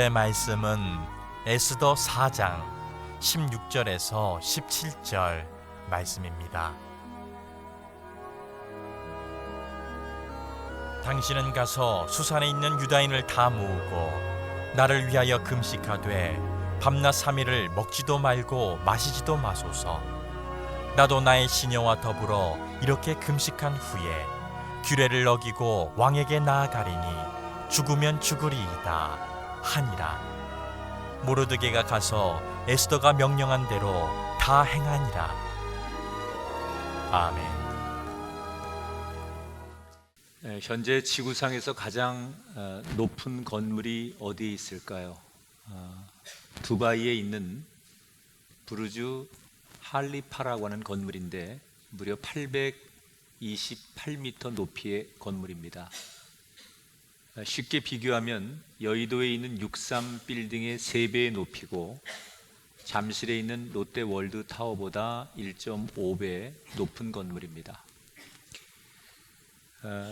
오늘의 말씀은 에스더 4장 16절에서 17절 말씀입니다. 당신은 가서 수산에 있는 유다인을 다 모으고 나를 위하여 금식하되 밤낮 3일을 먹지도 말고 마시지도 마소서. 나도 나의 시녀와 더불어 이렇게 금식한 후에 규례를 어기고 왕에게 나아가리니 죽으면 죽으리이다 하니라. 모르드게가 가서 에스더가 명령한 대로 다 행하니라. 아멘. 현재 지구상에서 가장 높은 건물이 어디에 있을까요? 두바이에 있는 부르주 할리파라고 하는 건물인데 무려 828m 높이의 건물입니다. 쉽게 비교하면 여의도에 있는 63빌딩의 3배의 높이고 잠실에 있는 롯데월드 타워보다 1.5배 높은 건물입니다.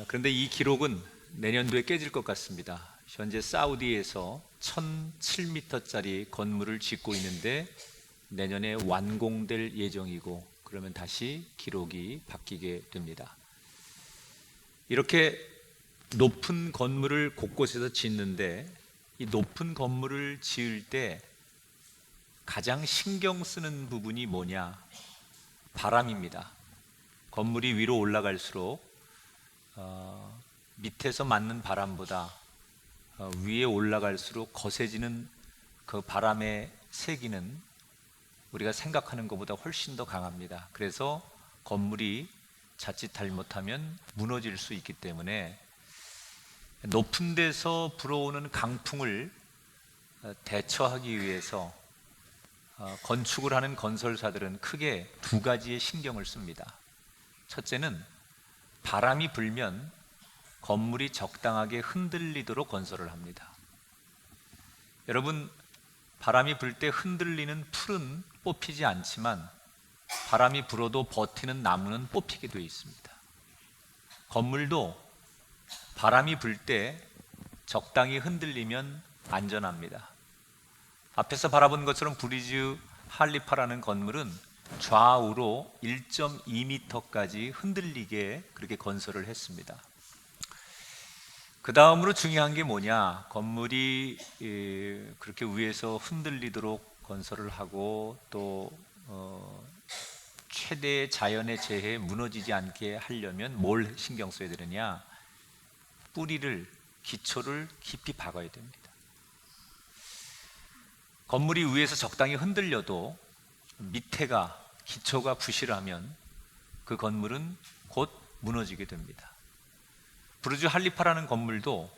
그런데 이 기록은 내년도에 깨질 것 같습니다. 현재 사우디에서 1007m짜리 건물을 짓고 있는데 내년에 완공될 예정이고 그러면 다시 기록이 바뀌게 됩니다. 이렇게 높은 건물을 곳곳에서 짓는데 이 높은 건물을 지을 때 가장 신경 쓰는 부분이 뭐냐? 바람입니다. 건물이 위로 올라갈수록 밑에서 맞는 바람보다 위에 올라갈수록 거세지는 그 바람의 세기는 우리가 생각하는 것보다 훨씬 더 강합니다. 그래서 건물이 자칫 잘못하면 무너질 수 있기 때문에 높은 데서 불어오는 강풍을 대처하기 위해서 건축을 하는 건설사들은 크게 2가지의 신경을 씁니다. 첫째는 바람이 불면 건물이 적당하게 흔들리도록 건설을 합니다. 여러분, 바람이 불 때 흔들리는 풀은 뽑히지 않지만 바람이 불어도 버티는 나무는 뽑히게 되어 있습니다. 건물도 바람이 불 때 적당히 흔들리면 안전합니다. 앞에서 바라본 것처럼 부르주 할리파라는 건물은 좌우로 1.2m까지 흔들리게 그렇게 건설을 했습니다. 그 다음으로 중요한 게 뭐냐? 건물이 그렇게 위에서 흔들리도록 건설을 하고 또 최대의 자연의 재해에 무너지지 않게 하려면 뭘 신경 써야 되느냐? 뿌리를, 기초를 깊이 박아야 됩니다. 건물이 위에서 적당히 흔들려도 밑에가, 기초가 부실하면 그 건물은 곧 무너지게 됩니다. 부르주 할리파라는 건물도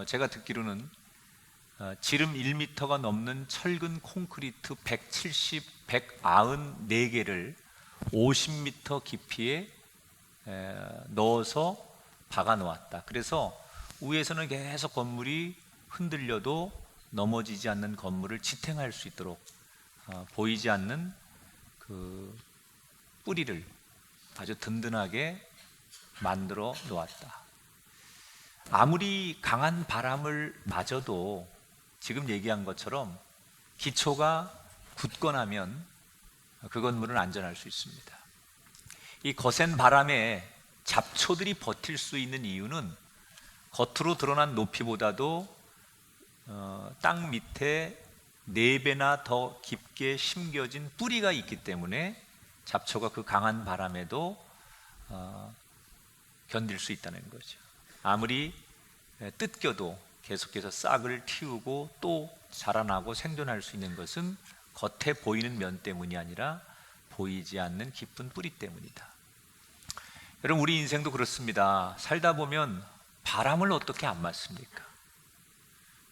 제가 듣기로는 지름 1m가 넘는 철근 콘크리트 194개를 50m 깊이에 넣어서 박아 놓았다. 그래서 위에서는 계속 건물이 흔들려도 넘어지지 않는 건물을 지탱할 수 있도록 보이지 않는 그 뿌리를 아주 든든하게 만들어 놓았다. 아무리 강한 바람을 맞아도 지금 얘기한 것처럼 기초가 굳건하면 그 건물은 안전할 수 있습니다. 이 거센 바람에 잡초들이 버틸 수 있는 이유는 겉으로 드러난 높이보다도 땅 밑에 4배나 더 깊게 심겨진 뿌리가 있기 때문에 잡초가 그 강한 바람에도 견딜 수 있다는 거죠. 아무리 뜯겨도 계속해서 싹을 틔우고 또 자라나고 생존할 수 있는 것은 겉에 보이는 면 때문이 아니라 보이지 않는 깊은 뿌리 때문이다. 여러분, 우리 인생도 그렇습니다. 살다 보면 바람을 어떻게 안 맞습니까?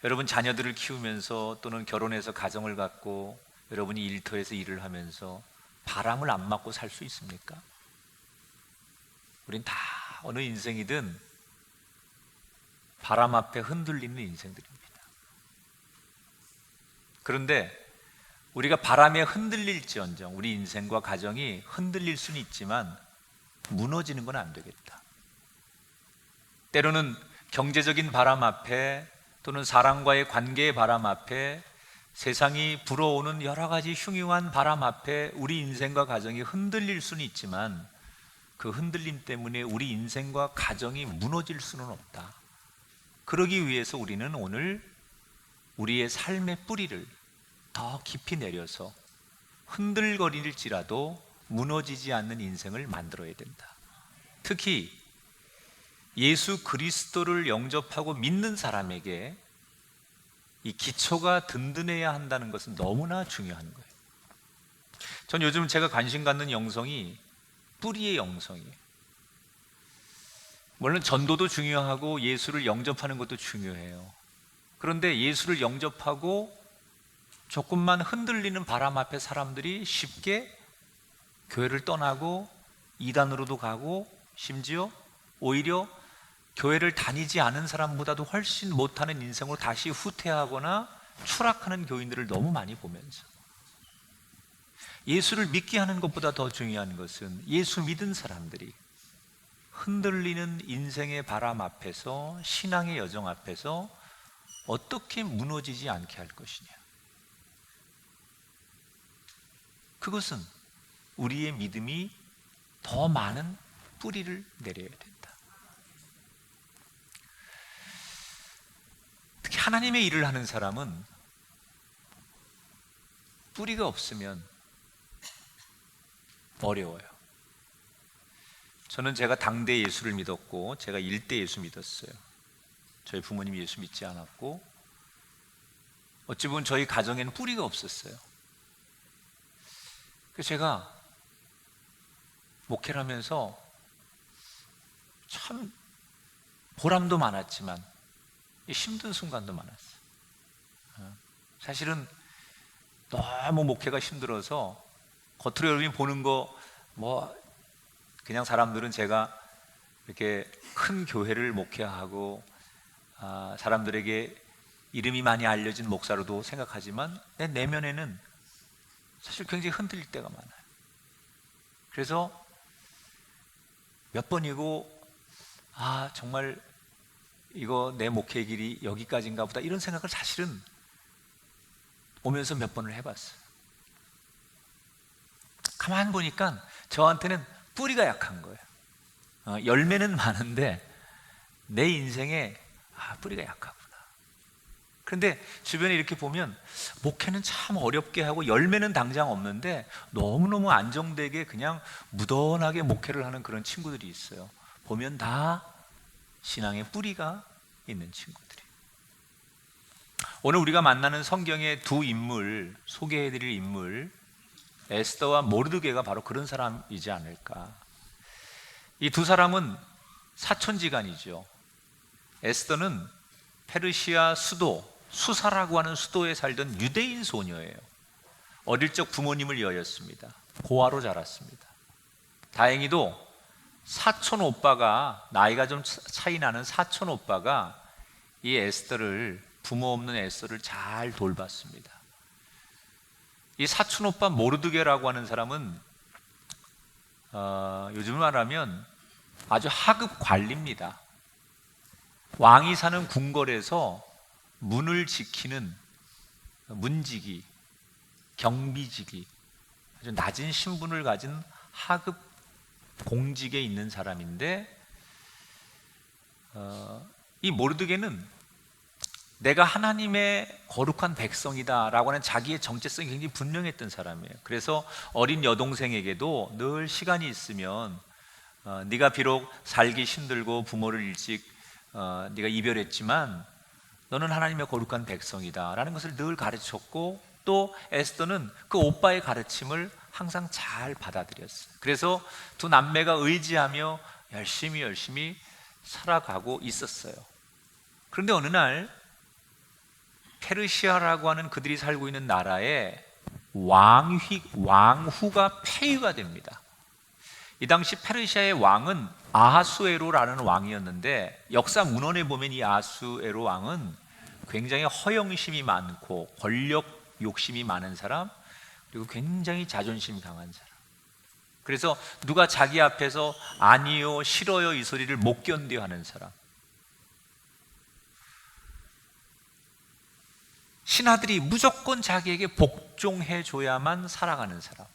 여러분, 자녀들을 키우면서 또는 결혼해서 가정을 갖고 여러분이 일터에서 일을 하면서 바람을 안 맞고 살 수 있습니까? 우린 다 어느 인생이든 바람 앞에 흔들리는 인생들입니다. 그런데 우리가 바람에 흔들릴지언정 우리 인생과 가정이 흔들릴 수는 있지만 무너지는 건 안 되겠다. 때로는 경제적인 바람 앞에 또는 사람과의 관계의 바람 앞에, 세상이 불어오는 여러 가지 흉흉한 바람 앞에 우리 인생과 가정이 흔들릴 수는 있지만 그 흔들림 때문에 우리 인생과 가정이 무너질 수는 없다. 그러기 위해서 우리는 오늘 우리의 삶의 뿌리를 더 깊이 내려서 흔들거릴지라도 무너지지 않는 인생을 만들어야 된다. 특히 예수 그리스도를 영접하고 믿는 사람에게 이 기초가 든든해야 한다는 것은 너무나 중요한 거예요. 전 요즘 제가 관심 갖는 영성이 뿌리의 영성이에요. 물론 전도도 중요하고 예수를 영접하는 것도 중요해요. 그런데 예수를 영접하고 조금만 흔들리는 바람 앞에 사람들이 쉽게 교회를 떠나고 이단으로도 가고 심지어 오히려 교회를 다니지 않은 사람보다도 훨씬 못하는 인생으로 다시 후퇴하거나 추락하는 교인들을 너무 많이 보면서, 예수를 믿게 하는 것보다 더 중요한 것은 예수 믿은 사람들이 흔들리는 인생의 바람 앞에서, 신앙의 여정 앞에서 어떻게 무너지지 않게 할 것이냐. 그것은 우리의 믿음이 더 많은 뿌리를 내려야 된다. 특히 하나님의 일을 하는 사람은 뿌리가 없으면 어려워요. 저는 제가 당대 예수를 믿었고 제가 일대 예수 믿었어요. 저희 부모님이 예수 믿지 않았고 어찌 보면 저희 가정에는 뿌리가 없었어요. 그래서 제가 목회를 하면서 참 보람도 많았지만 힘든 순간도 많았어요. 사실은 너무 목회가 힘들어서 겉으로 여러분이 보는 거 그냥 사람들은 제가 이렇게 큰 교회를 목회하고 사람들에게 이름이 많이 알려진 목사로도 생각하지만 내 내면에는 사실 굉장히 흔들릴 때가 많아요. 그래서 몇 번이고 정말 이거 내 목회의 길이 여기까지인가 보다, 이런 생각을 사실은 오면서 몇 번을 해봤어요. 가만 보니까 저한테는 뿌리가 약한 거예요. 열매는 많은데 내 인생에 뿌리가 약하구나. 그런데 주변에 이렇게 보면 목회는 참 어렵게 하고 열매는 당장 없는데 너무너무 안정되게 그냥 무던하게 목회를 하는 그런 친구들이 있어요. 보면 다 신앙의 뿌리가 있는 친구들이에요. 오늘 우리가 만나는 성경의 두 인물, 소개해드릴 인물, 에스더와 모르드게가 바로 그런 사람이지 않을까. 이 두 사람은 사촌지간이죠. 에스더는 페르시아 수도 수사라고 하는 수도에 살던 유대인 소녀예요. 어릴 적 부모님을 여였습니다. 고아로 자랐습니다. 다행히도 사촌 오빠가, 나이가 좀 차이 나는 사촌 오빠가 이 에스더를, 부모 없는 에스더를 잘 돌봤습니다. 이 사촌 오빠 모르드게라고 하는 사람은 요즘 말하면 아주 하급 관리입니다. 왕이 사는 궁궐에서 문을 지키는 문지기, 경비지기, 아주 낮은 신분을 가진 하급 공직에 있는 사람인데, 이 모르드게는 내가 하나님의 거룩한 백성이다 라고 하는 자기의 정체성이 굉장히 분명했던 사람이에요. 그래서 어린 여동생에게도 늘 시간이 있으면 네가 비록 살기 힘들고 부모를 일찍 네가 이별했지만 너는 하나님의 거룩한 백성이다 라는 것을 늘 가르쳤고, 또 에스더는 그 오빠의 가르침을 항상 잘 받아들였어요. 그래서 두 남매가 의지하며 열심히 살아가고 있었어요. 그런데 어느 날 페르시아라고 하는 그들이 살고 있는 나라에 왕후가 폐위가 됩니다. 이 당시 페르시아의 왕은 아하수에로라는 왕이었는데, 역사 문헌에 보면 이 아하수에로 왕은 굉장히 허영심이 많고 권력 욕심이 많은 사람, 그리고 굉장히 자존심이 강한 사람. 그래서 누가 자기 앞에서 아니요, 싫어요 이 소리를 못 견뎌 하는 사람. 신하들이 무조건 자기에게 복종해 줘야만 살아가는 사람.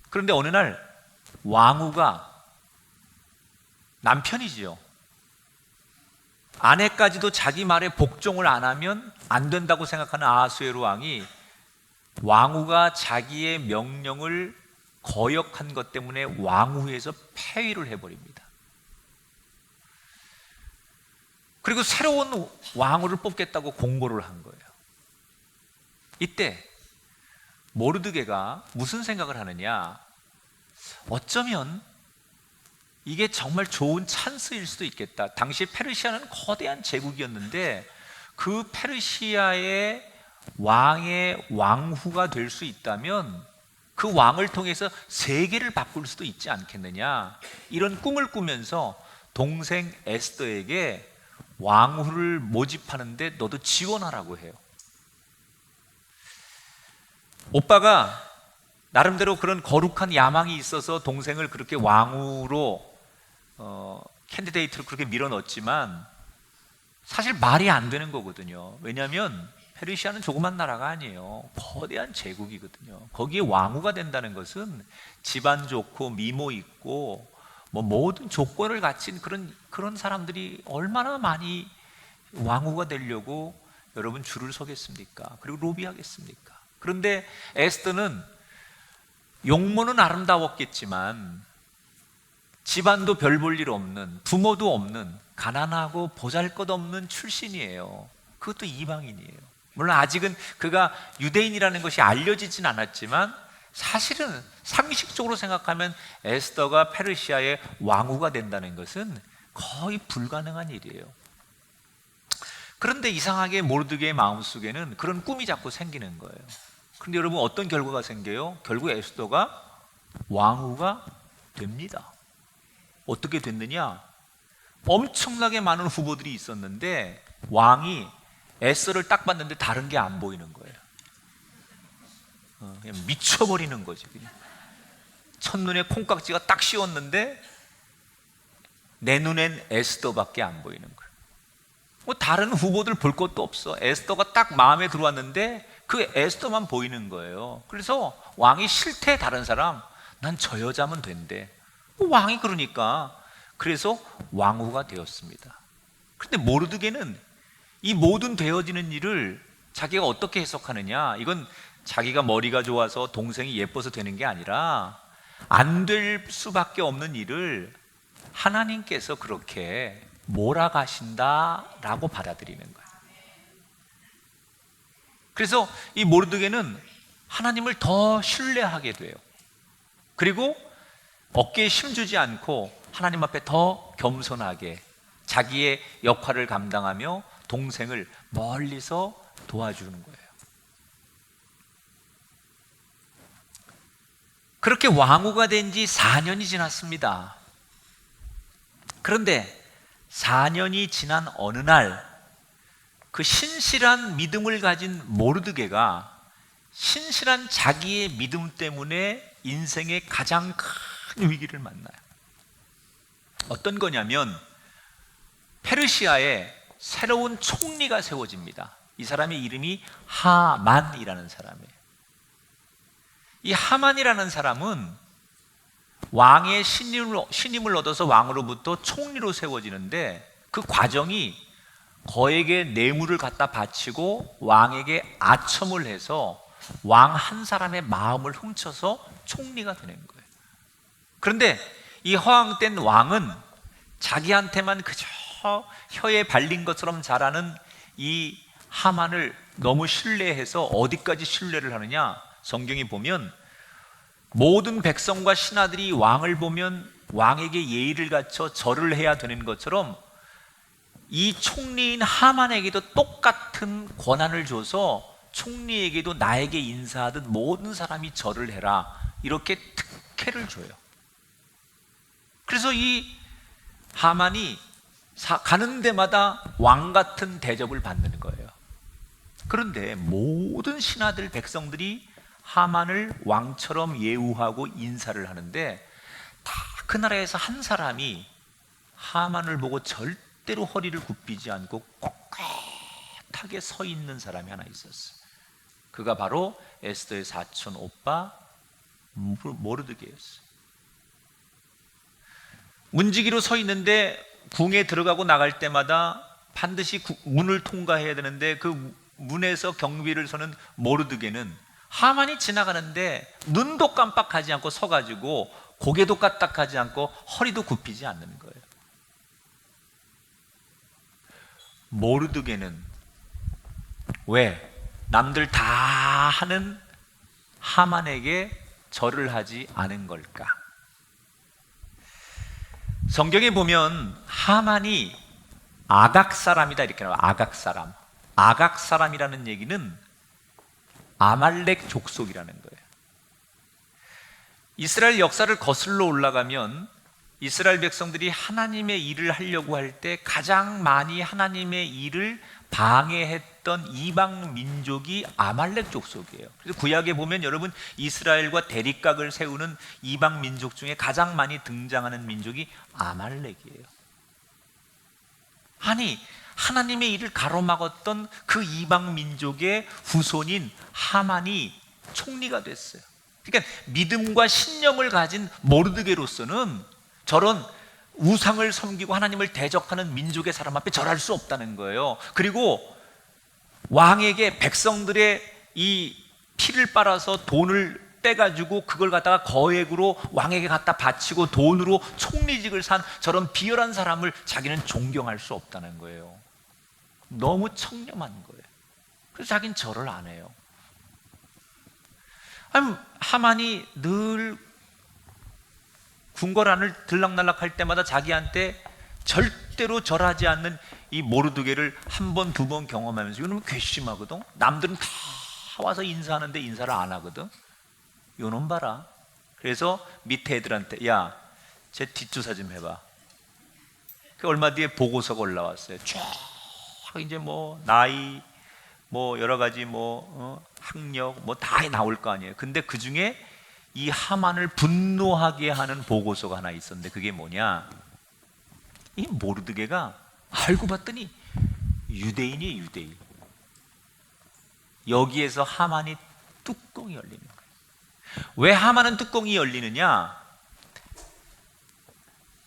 그런데 어느 날 왕후가, 남편이지요, 아내까지도 자기 말에 복종을 안 하면 안 된다고 생각하는 아하수에로 왕이 왕후가 자기의 명령을 거역한 것 때문에 왕후에서 폐위를 해버립니다. 그리고 새로운 왕후를 뽑겠다고 공고를 한 거예요. 이때 모르드게가 무슨 생각을 하느냐, 어쩌면 이게 정말 좋은 찬스일 수도 있겠다. 당시 페르시아는 거대한 제국이었는데 그 페르시아의 왕의 왕후가 될 수 있다면 그 왕을 통해서 세계를 바꿀 수도 있지 않겠느냐, 이런 꿈을 꾸면서 동생 에스더에게 왕후를 모집하는데 너도 지원하라고 해요. 오빠가 나름대로 그런 거룩한 야망이 있어서 동생을 그렇게 왕후로 캔디데이트로 그렇게 밀어넣었지만 사실 말이 안 되는 거거든요. 왜냐하면 페르시아는 조그만 나라가 아니에요. 거대한 제국이거든요. 거기에 왕후가 된다는 것은 집안 좋고 미모 있고 뭐 모든 조건을 갖춘 그런 사람들이 얼마나 많이 왕후가 되려고 여러분 줄을 서겠습니까? 그리고 로비하겠습니까? 그런데 에스더는 용모는 아름다웠겠지만 집안도 별 볼 일 없는, 부모도 없는 가난하고 보잘것없는 출신이에요. 그것도 이방인이에요. 물론 아직은 그가 유대인이라는 것이 알려지진 않았지만 사실은 상식적으로 생각하면 에스더가 페르시아의 왕후가 된다는 것은 거의 불가능한 일이에요. 그런데 이상하게 모르드게의 마음속에는 그런 꿈이 자꾸 생기는 거예요. 그런데 여러분, 어떤 결과가 생겨요? 결국 에스더가 왕후가 됩니다. 어떻게 됐느냐? 엄청나게 많은 후보들이 있었는데 왕이 에스더를 딱 봤는데 다른 게 안 보이는 거예요. 그냥 미쳐버리는 거지. 그냥. 첫눈에 콩깍지가 딱 씌웠는데 내 눈엔 에스더밖에 안 보이는 거예요. 뭐 다른 후보들 볼 것도 없어. 에스더가 딱 마음에 들어왔는데 그 에스더만 보이는 거예요. 그래서 왕이 싫대, 다른 사람. 난 저 여자면 된대. 왕이 그러니까. 그래서 왕후가 되었습니다. 그런데 모르드게는 이 모든 되어지는 일을 자기가 어떻게 해석하느냐, 이건 자기가 머리가 좋아서 동생이 예뻐서 되는 게 아니라 안 될 수밖에 없는 일을 하나님께서 그렇게 몰아가신다라고 받아들이는 거예요. 그래서 이 모르드게는 하나님을 더 신뢰하게 돼요. 그리고 어깨에 힘주지 않고 하나님 앞에 더 겸손하게 자기의 역할을 감당하며 동생을 멀리서 도와주는 거예요. 그렇게 왕후가 된 지 4년이 지났습니다. 그런데 4년이 지난 어느 날 그 신실한 믿음을 가진 모르드게가 신실한 자기의 믿음 때문에 인생의 가장 큰 위기를 만나요. 어떤 거냐면 페르시아에 새로운 총리가 세워집니다. 이 사람의 이름이 하만이라는 사람이에요. 이 하만이라는 사람은 왕의 신임을 얻어서 왕으로부터 총리로 세워지는데 그 과정이 거에게 뇌물을 갖다 바치고 왕에게 아첨을 해서 왕 한 사람의 마음을 훔쳐서 총리가 되는 거예요. 그런데 이 허황된 왕은 자기한테만 그저 혀에 발린 것처럼 자라는 이 하만을 너무 신뢰해서 어디까지 신뢰를 하느냐? 성경이 보면 모든 백성과 신하들이 왕을 보면 왕에게 예의를 갖춰 절을 해야 되는 것처럼 이 총리인 하만에게도 똑같은 권한을 줘서 총리에게도 나에게 인사하듯 모든 사람이 절을 해라, 이렇게 특혜를 줘요. 그래서 이 하만이 가는 데마다 왕 같은 대접을 받는 거예요. 그런데 모든 신하들, 백성들이 하만을 왕처럼 예우하고 인사를 하는데 다 그 나라에서 한 사람이 하만을 보고 절대로 허리를 굽히지 않고 꼿꼿하게 꿋꿋하게 서 있는 사람이 하나 있었어요. 그가 바로 에스더의 사촌 오빠 모르드게였어요. 문지기로 서 있는데 궁에 들어가고 나갈 때마다 반드시 문을 통과해야 되는데 그 문에서 경비를 서는 모르드게는 하만이 지나가는데 눈도 깜빡하지 않고 서가지고 고개도 까딱하지 않고 허리도 굽히지 않는 거예요. 모르드게는 왜 남들 다 하는 하만에게 절을 하지 않은 걸까? 성경에 보면 하만이 아각 사람이다 이렇게 나와요. 아각 사람. 아각 사람이라는 얘기는 아말렉 족속이라는 거예요. 이스라엘 역사를 거슬러 올라가면 이스라엘 백성들이 하나님의 일을 하려고 할 때 가장 많이 하나님의 일을 방해했던 이방 민족이 아말렉 족속이에요. 그래서 구약에 보면 여러분 이스라엘과 대립각을 세우는 이방 민족 중에 가장 많이 등장하는 민족이 아말렉이에요. 아니 하나님의 일을 가로막았던 그 이방 민족의 후손인 하만이 총리가 됐어요. 그러니까 믿음과 신념을 가진 모르드게로서는 저런 우상을 섬기고 하나님을 대적하는 민족의 사람 앞에 절할 수 없다는 거예요. 그리고 왕에게 백성들의 이 피를 빨아서 돈을 빼가지고 그걸 갖다가 거액으로 왕에게 갖다 바치고 돈으로 총리직을 산 저런 비열한 사람을 자기는 존경할 수 없다는 거예요. 너무 청렴한 거예요. 그래서 자기는 절을 안 해요. 하만이 늘 궁궐안을 들락날락할 때마다 자기한테 절대로 절하지 않는 이 모르드게를 한 번, 두 번 경험하면서 이놈은 괘씸하거든. 남들은 다 와서 인사하는데 인사를 안 하거든. 요놈 봐라. 그래서 밑에 애들한테 야, 쟤 뒷조사 좀 해봐. 그 얼마 뒤에 보고서가 올라왔어요. 쫙 이제 뭐 나이, 뭐 여러 가지 학력 뭐 다 나올 거 아니에요. 근데 그 중에 이 하만을 분노하게 하는 보고서가 하나 있었는데 그게 뭐냐? 이 모르드게가 알고 봤더니 유대인이에요, 유대인. 여기에서 하만이 뚜껑이 열리는 거예요. 왜 하만은 뚜껑이 열리느냐?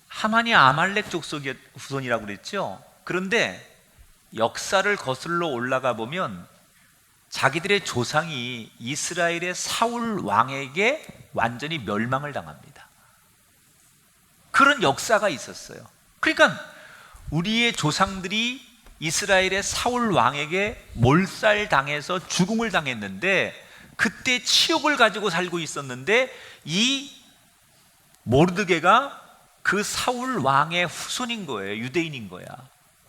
하만이 아말렉 족속의 후손이라고 그랬죠. 그런데 역사를 거슬러 올라가 보면 자기들의 조상이 이스라엘의 사울 왕에게 완전히 멸망을 당합니다. 그런 역사가 있었어요. 그러니까 우리의 조상들이 이스라엘의 사울 왕에게 몰살당해서 죽음을 당했는데 그때 치욕을 가지고 살고 있었는데 이 모르드게가 그 사울 왕의 후손인 거예요. 유대인인 거야.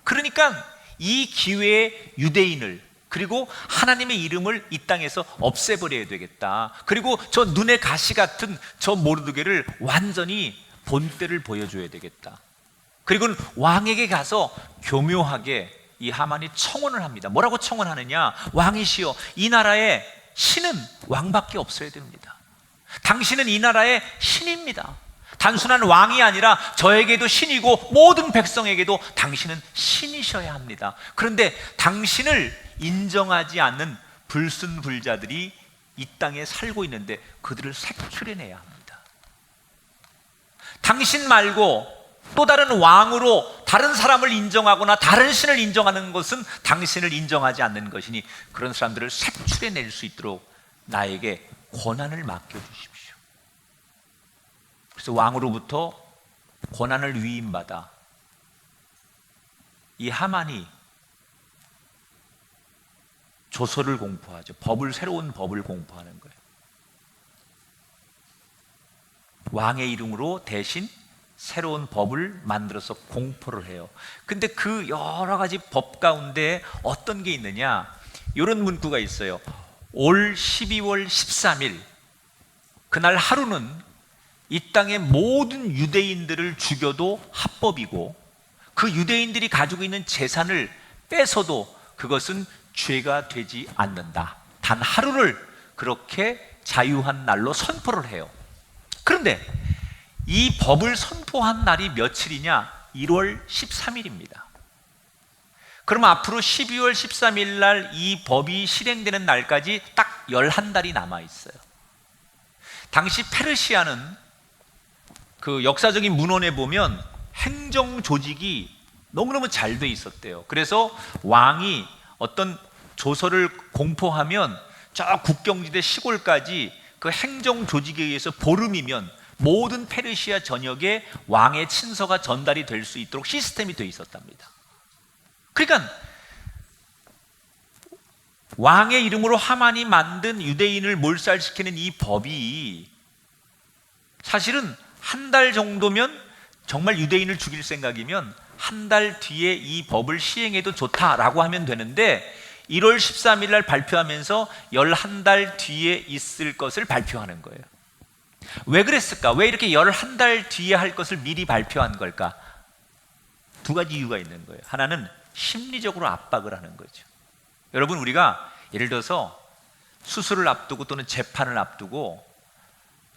그러니까 이 기회에 유대인을 그리고 하나님의 이름을 이 땅에서 없애버려야 되겠다. 그리고 저 눈의 가시 같은 저 모르드게를 완전히 본때를 보여줘야 되겠다. 그리고는 왕에게 가서 교묘하게 이 하만이 청혼을 합니다. 뭐라고 청혼하느냐? 왕이시여, 이 나라에 신은 왕밖에 없어야 됩니다. 당신은 이 나라의 신입니다. 단순한 왕이 아니라 저에게도 신이고 모든 백성에게도 당신은 신이셔야 합니다. 그런데 당신을 인정하지 않는 불순불자들이 이 땅에 살고 있는데 그들을 색출해내야 합니다. 당신 말고 또 다른 왕으로 다른 사람을 인정하거나 다른 신을 인정하는 것은 당신을 인정하지 않는 것이니 그런 사람들을 색출해낼 수 있도록 나에게 권한을 맡겨주십시오. 그래서 왕으로부터 권한을 위임받아 이 하만이 조서를 공포하죠. 새로운 법을 공포하는 거예요. 왕의 이름으로 대신 새로운 법을 만들어서 공포를 해요. 근데 그 여러 가지 법 가운데 어떤 게 있느냐? 이런 문구가 있어요. 올 12월 13일 그날 하루는 이 땅의 모든 유대인들을 죽여도 합법이고 그 유대인들이 가지고 있는 재산을 뺏어도 그것은 죄가 되지 않는다. 단 하루를 그렇게 자유한 날로 선포를 해요. 그런데 이 법을 선포한 날이 며칠이냐? 1월 13일입니다. 그럼 앞으로 12월 13일 날 이 법이 실행되는 날까지 딱 11달이 남아 있어요. 당시 페르시아는 그 역사적인 문헌에 보면 행정 조직이 너무너무 잘 돼 있었대요. 그래서 왕이 어떤 조서를 공포하면 저 국경지대 시골까지 그 행정 조직에 의해서 보름이면 모든 페르시아 전역에 왕의 친서가 전달이 될 수 있도록 시스템이 돼 있었답니다. 그러니까 왕의 이름으로 하만이 만든 유대인을 몰살시키는 이 법이 사실은 한 달 정도면, 정말 유대인을 죽일 생각이면 한 달 뒤에 이 법을 시행해도 좋다라고 하면 되는데 1월 13일 날 발표하면서 11달 뒤에 있을 것을 발표하는 거예요. 왜 그랬을까? 왜 이렇게 11달 뒤에 할 것을 미리 발표한 걸까? 두 가지 이유가 있는 거예요. 하나는 심리적으로 압박을 하는 거죠. 여러분, 우리가 예를 들어서 수술을 앞두고 또는 재판을 앞두고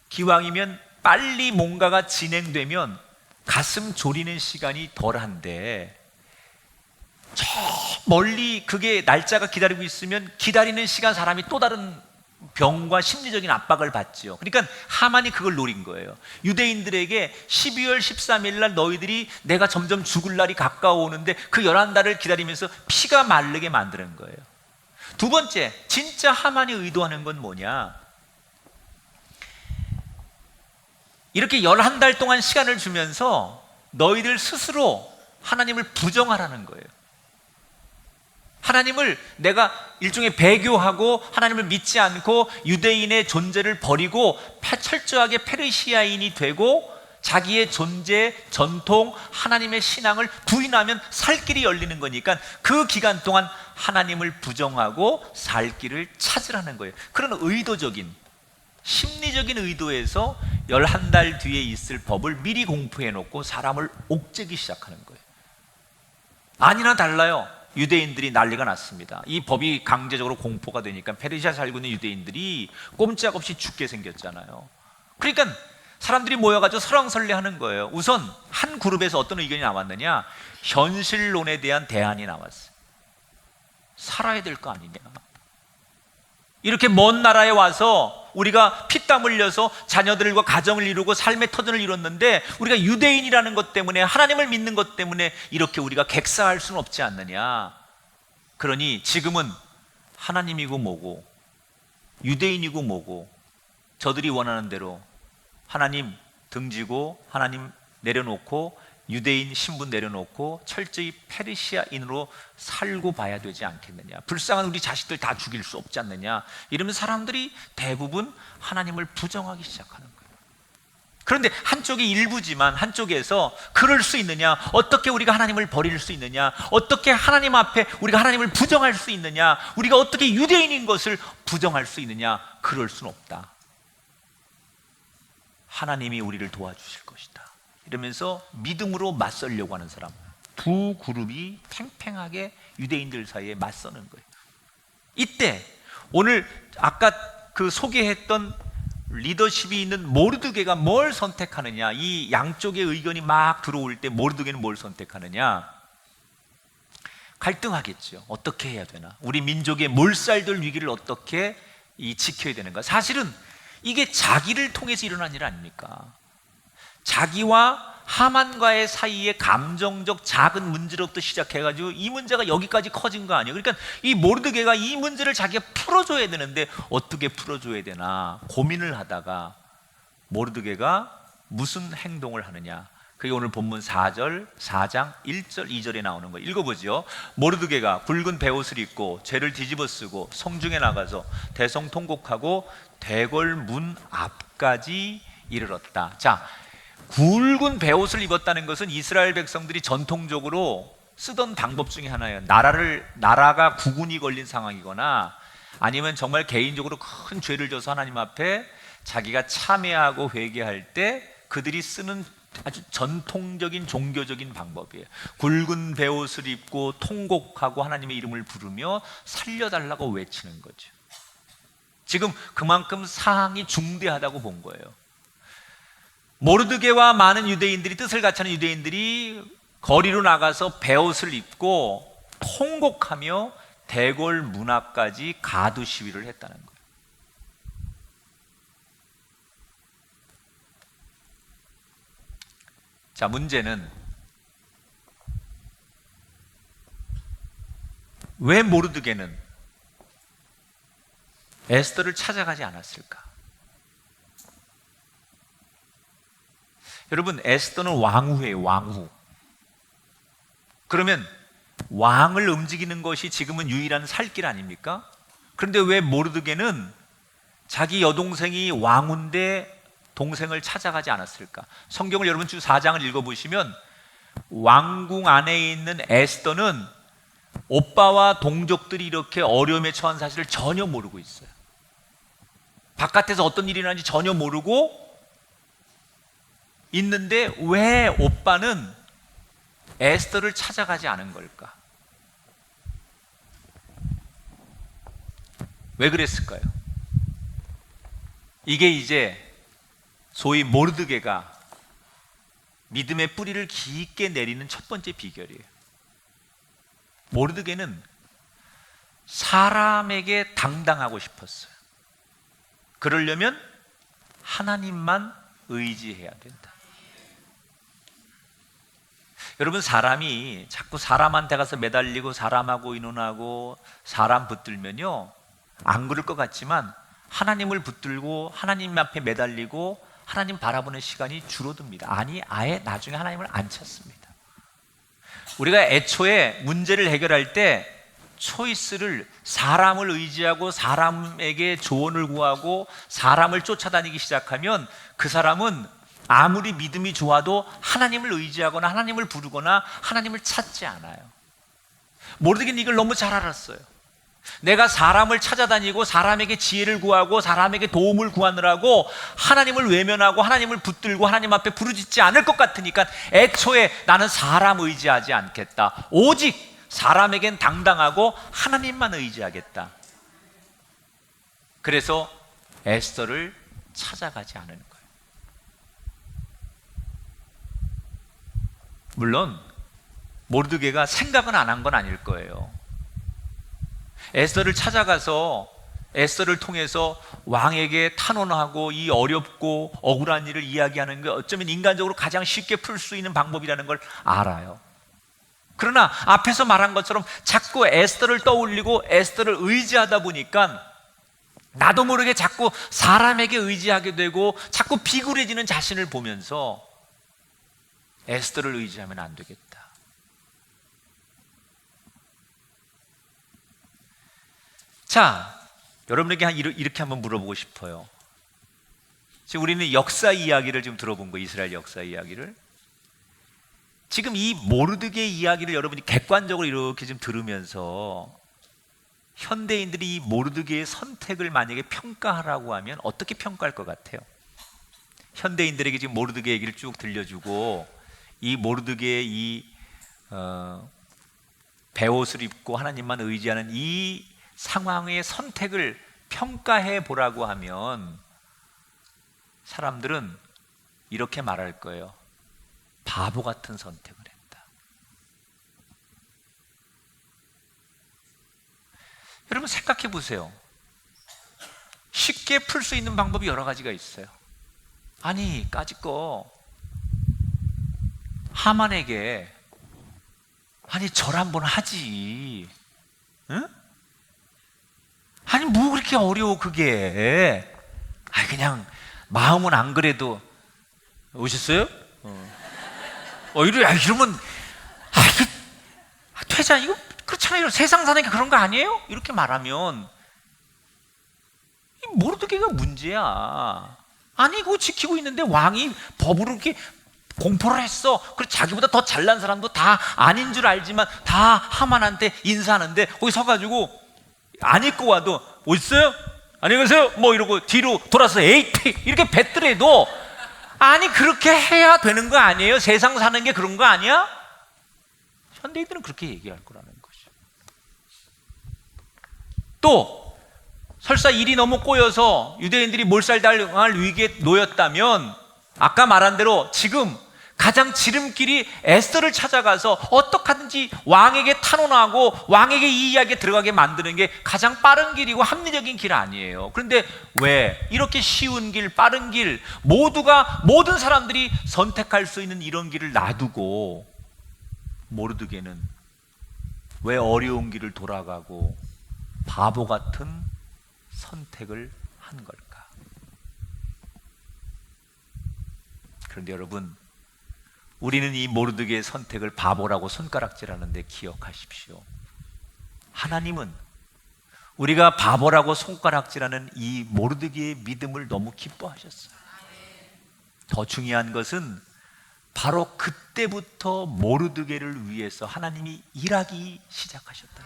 기왕이면 빨리 뭔가가 진행되면 가슴 졸이는 시간이 덜한데 저 멀리 그게 날짜가 기다리고 있으면 기다리는 시간 사람이 또 다른 병과 심리적인 압박을 받죠. 그러니까 하만이 그걸 노린 거예요. 유대인들에게 12월 13일 날 너희들이 내가 점점 죽을 날이 가까워오는데 그 11달을 기다리면서 피가 마르게 만드는 거예요. 두 번째, 진짜 하만이 의도하는 건 뭐냐? 이렇게 11달 동안 시간을 주면서 너희들 스스로 하나님을 부정하라는 거예요. 하나님을 내가 일종의 배교하고 하나님을 믿지 않고 유대인의 존재를 버리고 철저하게 페르시아인이 되고 자기의 존재, 전통, 하나님의 신앙을 부인하면 살 길이 열리는 거니까 그 기간 동안 하나님을 부정하고 살 길을 찾으라는 거예요. 그런 의도적인, 심리적인 의도에서 11달 뒤에 있을 법을 미리 공포해 놓고 사람을 옥죄기 시작하는 거예요. 아니나 달라요. 유대인들이 난리가 났습니다. 이 법이 강제적으로 공포가 되니까 페르시아 살고 있는 유대인들이 꼼짝없이 죽게 생겼잖아요. 그러니까 사람들이 모여가지고 설왕설래하는 거예요. 우선 한 그룹에서 어떤 의견이 나왔느냐? 현실론에 대한 대안이 나왔어요. 살아야 될 거 아니냐? 이렇게 먼 나라에 와서 우리가 피땀 흘려서 자녀들과 가정을 이루고 삶의 터전을 이뤘는데 우리가 유대인이라는 것 때문에, 하나님을 믿는 것 때문에 이렇게 우리가 객사할 수는 없지 않느냐. 그러니 지금은 하나님이고 뭐고 유대인이고 뭐고 저들이 원하는 대로 하나님 등지고 하나님 내려놓고 유대인 신분 내려놓고 철저히 페르시아인으로 살고 봐야 되지 않겠느냐. 불쌍한 우리 자식들 다 죽일 수 없지 않느냐. 이러면 사람들이 대부분 하나님을 부정하기 시작하는 거예요. 그런데 한쪽이 일부지만 한쪽에서 그럴 수 있느냐, 어떻게 우리가 하나님을 버릴 수 있느냐, 어떻게 하나님 앞에 우리가 하나님을 부정할 수 있느냐, 우리가 어떻게 유대인인 것을 부정할 수 있느냐. 그럴 수는 없다. 하나님이 우리를 도와주실 것이다. 이러면서 믿음으로 맞서려고 하는 사람, 두 그룹이 팽팽하게 유대인들 사이에 맞서는 거예요. 이때 오늘 아까 그 소개했던 리더십이 있는 모르드게가 뭘 선택하느냐. 이 양쪽의 의견이 막 들어올 때 모르드게는 뭘 선택하느냐. 갈등하겠죠. 어떻게 해야 되나, 우리 민족의 몰살될 위기를 어떻게 지켜야 되는가. 사실은 이게 자기를 통해서 일어난 일 아닙니까? 자기와 하만과의 사이에 감정적 작은 문제로부터 시작해가지고 이 문제가 여기까지 커진 거 아니에요. 그러니까 이 모르드게가 이 문제를 자기가 풀어줘야 되는데 어떻게 풀어줘야 되나 고민을 하다가 모르드게가 무슨 행동을 하느냐. 그게 오늘 본문 4장 1절 2절에 나오는 거예요. 읽어보죠. 모르드게가 굵은 베옷을 입고 죄를 뒤집어 쓰고 성중에 나가서 대성통곡하고 대궐 문 앞까지 이르렀다. 자, 굵은 베옷을 입었다는 것은 이스라엘 백성들이 전통적으로 쓰던 방법 중에 하나예요. 나라가 국운이 걸린 상황이거나 아니면 정말 개인적으로 큰 죄를 져서 하나님 앞에 자기가 참회하고 회개할 때 그들이 쓰는 아주 전통적인 종교적인 방법이에요. 굵은 베옷을 입고 통곡하고 하나님의 이름을 부르며 살려달라고 외치는 거죠. 지금 그만큼 사항이 중대하다고 본 거예요. 모르드게와 많은 유대인들이, 뜻을 같이 하는 유대인들이 거리로 나가서 베옷을 입고 통곡하며 대궐 문 앞까지 가두 시위를 했다는 거예요. 자, 문제는 왜 모르드게는 에스더를 찾아가지 않았을까? 여러분, 에스더는 왕후예요, 왕후. 그러면 왕을 움직이는 것이 지금은 유일한 살 길 아닙니까? 그런데 왜 모르드게는 자기 여동생이 왕후인데 동생을 찾아가지 않았을까? 성경을 여러분 주 4장을 읽어보시면 왕궁 안에 있는 에스더는 오빠와 동족들이 이렇게 어려움에 처한 사실을 전혀 모르고 있어요. 바깥에서 어떤 일이 일어나는지 전혀 모르고 있는데 왜 오빠는 에스더를 찾아가지 않은 걸까? 왜 그랬을까요? 이게 이제 소위 모르드게가 믿음의 뿌리를 깊게 내리는 첫 번째 비결이에요. 모르드게는 사람에게 당당하고 싶었어요. 그러려면 하나님만 의지해야 된다. 여러분, 사람이 자꾸 사람한테 가서 매달리고 사람하고 의논하고 사람 붙들면요, 안 그럴 것 같지만 하나님을 붙들고 하나님 앞에 매달리고 하나님 바라보는 시간이 줄어듭니다. 아니, 아예 나중에 하나님을 안 찾습니다. 우리가 애초에 문제를 해결할 때 초이스를 사람을 의지하고 사람에게 조언을 구하고 사람을 쫓아다니기 시작하면 그 사람은 아무리 믿음이 좋아도 하나님을 의지하거나 하나님을 부르거나 하나님을 찾지 않아요. 모르드게는 이걸 너무 잘 알았어요. 내가 사람을 찾아다니고 사람에게 지혜를 구하고 사람에게 도움을 구하느라고 하나님을 외면하고 하나님을 붙들고 하나님 앞에 부르짖지 않을 것 같으니까 애초에 나는 사람 의지하지 않겠다. 오직 사람에겐 당당하고 하나님만 의지하겠다. 그래서 에스더를 찾아가지 않은 거예요. 물론 모르드게가 생각은 안 한 건 아닐 거예요. 에스더를 찾아가서 에스더를 통해서 왕에게 탄원하고 이 어렵고 억울한 일을 이야기하는 게 어쩌면 인간적으로 가장 쉽게 풀 수 있는 방법이라는 걸 알아요. 그러나 앞에서 말한 것처럼 자꾸 에스더를 떠올리고 에스더를 의지하다 보니까 나도 모르게 자꾸 사람에게 의지하게 되고 자꾸 비굴해지는 자신을 보면서 에스더를 의지하면 안 되겠다. 자, 여러분에게 이렇게 한번 물어보고 싶어요. 지금 우리는 역사 이야기를 지금 들어본 거예요. 이스라엘 역사 이야기를. 지금 이 모르드게 이야기를 여러분이 객관적으로 이렇게 좀 들으면서 현대인들이 이 모르드게의 선택을 만약에 평가하라고 하면 어떻게 평가할 것 같아요? 현대인들에게 지금 모르드게 얘기를 쭉 들려주고 이 모르드게의 이 베옷을 입고 하나님만 의지하는 이 상황의 선택을 평가해 보라고 하면 사람들은 이렇게 말할 거예요. 바보 같은 선택을 했다. 여러분 생각해 보세요. 쉽게 풀 수 있는 방법이 여러 가지가 있어요. 아니, 까짓거 하만에게 아니 절 한번 하지. 응? 아니 뭐 그렇게 어려워 그게. 아니 그냥 마음은 안 그래도 오셨어요? 이러면 퇴자 이거 그렇잖아요. 세상 사는 게 그런 거 아니에요? 이렇게 말하면 이 모르드게가 문제야. 아니 그거 지키고 있는데 왕이 법으로 이렇게 공포를 했어. 그래서 자기보다 더 잘난 사람도 다 아닌 줄 알지만 다 하만한테 인사하는데 거기 서가지고 안 입고 와도 오셨어요? 안녕히 계세요? 뭐 이러고 뒤로 돌아서 에이피 이렇게 뱉더라도 아니 그렇게 해야 되는 거 아니에요? 세상 사는 게 그런 거 아니야? 현대인들은 그렇게 얘기할 거라는 거죠. 또 설사 일이 너무 꼬여서 유대인들이 몰살당할 위기에 놓였다면 아까 말한 대로 지금 가장 지름길이 에스더를 찾아가서 어떻게든지 왕에게 탄원하고 왕에게 이 이야기에 들어가게 만드는 게 가장 빠른 길이고 합리적인 길 아니에요. 그런데 왜 이렇게 쉬운 길, 빠른 길, 모든 사람들이 선택할 수 있는 이런 길을 놔두고 모르드게는 왜 어려운 길을 돌아가고 바보 같은 선택을 한 걸까? 그런데 여러분, 우리는 이 모르드게의 선택을 바보라고 손가락질하는데 기억하십시오. 하나님은 우리가 바보라고 손가락질하는 이 모르드게의 믿음을 너무 기뻐하셨어요. 더 중요한 것은 바로 그때부터 모르드게를 위해서 하나님이 일하기 시작하셨다.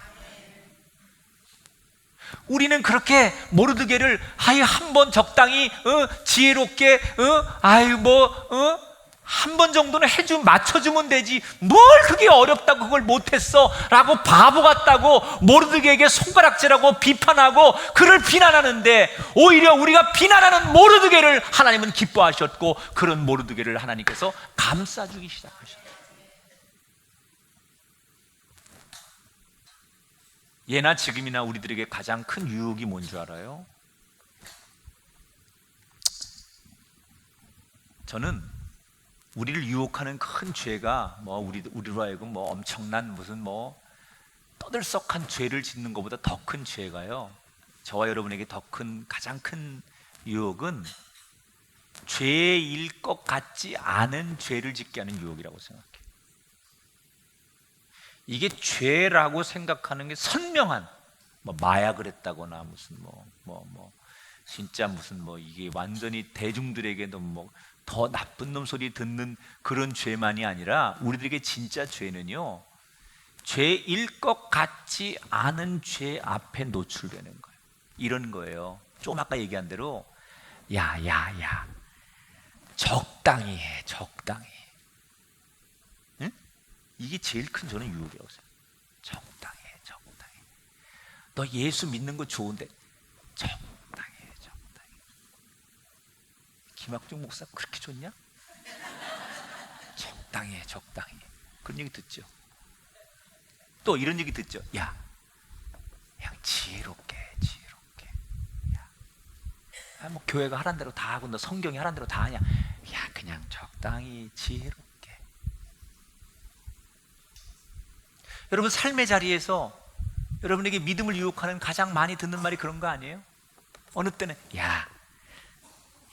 우리는 그렇게 모르드게를 한번 적당히 지혜롭게 한 번 정도는 맞춰주면 되지, 뭘 그게 어렵다고 그걸 못했어 라고 바보 같다고 모르드게에게 손가락질하고 비판하고 그를 비난하는데, 오히려 우리가 비난하는 모르드게를 하나님은 기뻐하셨고 그런 모르드게를 하나님께서 감싸주기 시작하셨어요. 예나 지금이나 우리들에게 가장 큰 유혹이 뭔 줄 알아요? 저는 우리를 유혹하는 큰 죄가 우리로 하여금 엄청난 무슨 떠들썩한 죄를 짓는 것보다 더 큰 죄가요, 저와 여러분에게 가장 큰 유혹은 죄일 것 같지 않은 죄를 짓게 하는 유혹이라고 생각해요. 이게 죄라고 생각하는 게 선명한 마약을 했다거나 무슨 진짜 무슨 이게 완전히 대중들에게도 더 나쁜 놈 소리 듣는 그런 죄만이 아니라, 우리들에게 진짜 죄는요, 죄일 것 같지 않은 죄 앞에 노출되는 거예요. 이런 거예요. 조금 아까 얘기한 대로 야 적당히 해, 적당히. 응? 이게 제일 큰 저는 유혹이라고 생각해요. 적당히 해, 적당히. 너 예수 믿는 거 좋은데 적당히. 김학중 목사 그렇게 좋냐? 적당히 해, 적당히. 그런 얘기 듣죠. 또 이런 얘기 듣죠. 야, 그냥 지혜롭게. 야, 교회가 하라는 대로 다 하고 너 성경이 하라는 대로 다 하냐? 야, 그냥 적당히 지혜롭게. 여러분, 삶의 자리에서 여러분에게 믿음을 유혹하는 가장 많이 듣는 말이 그런 거 아니에요? 어느 때는 야,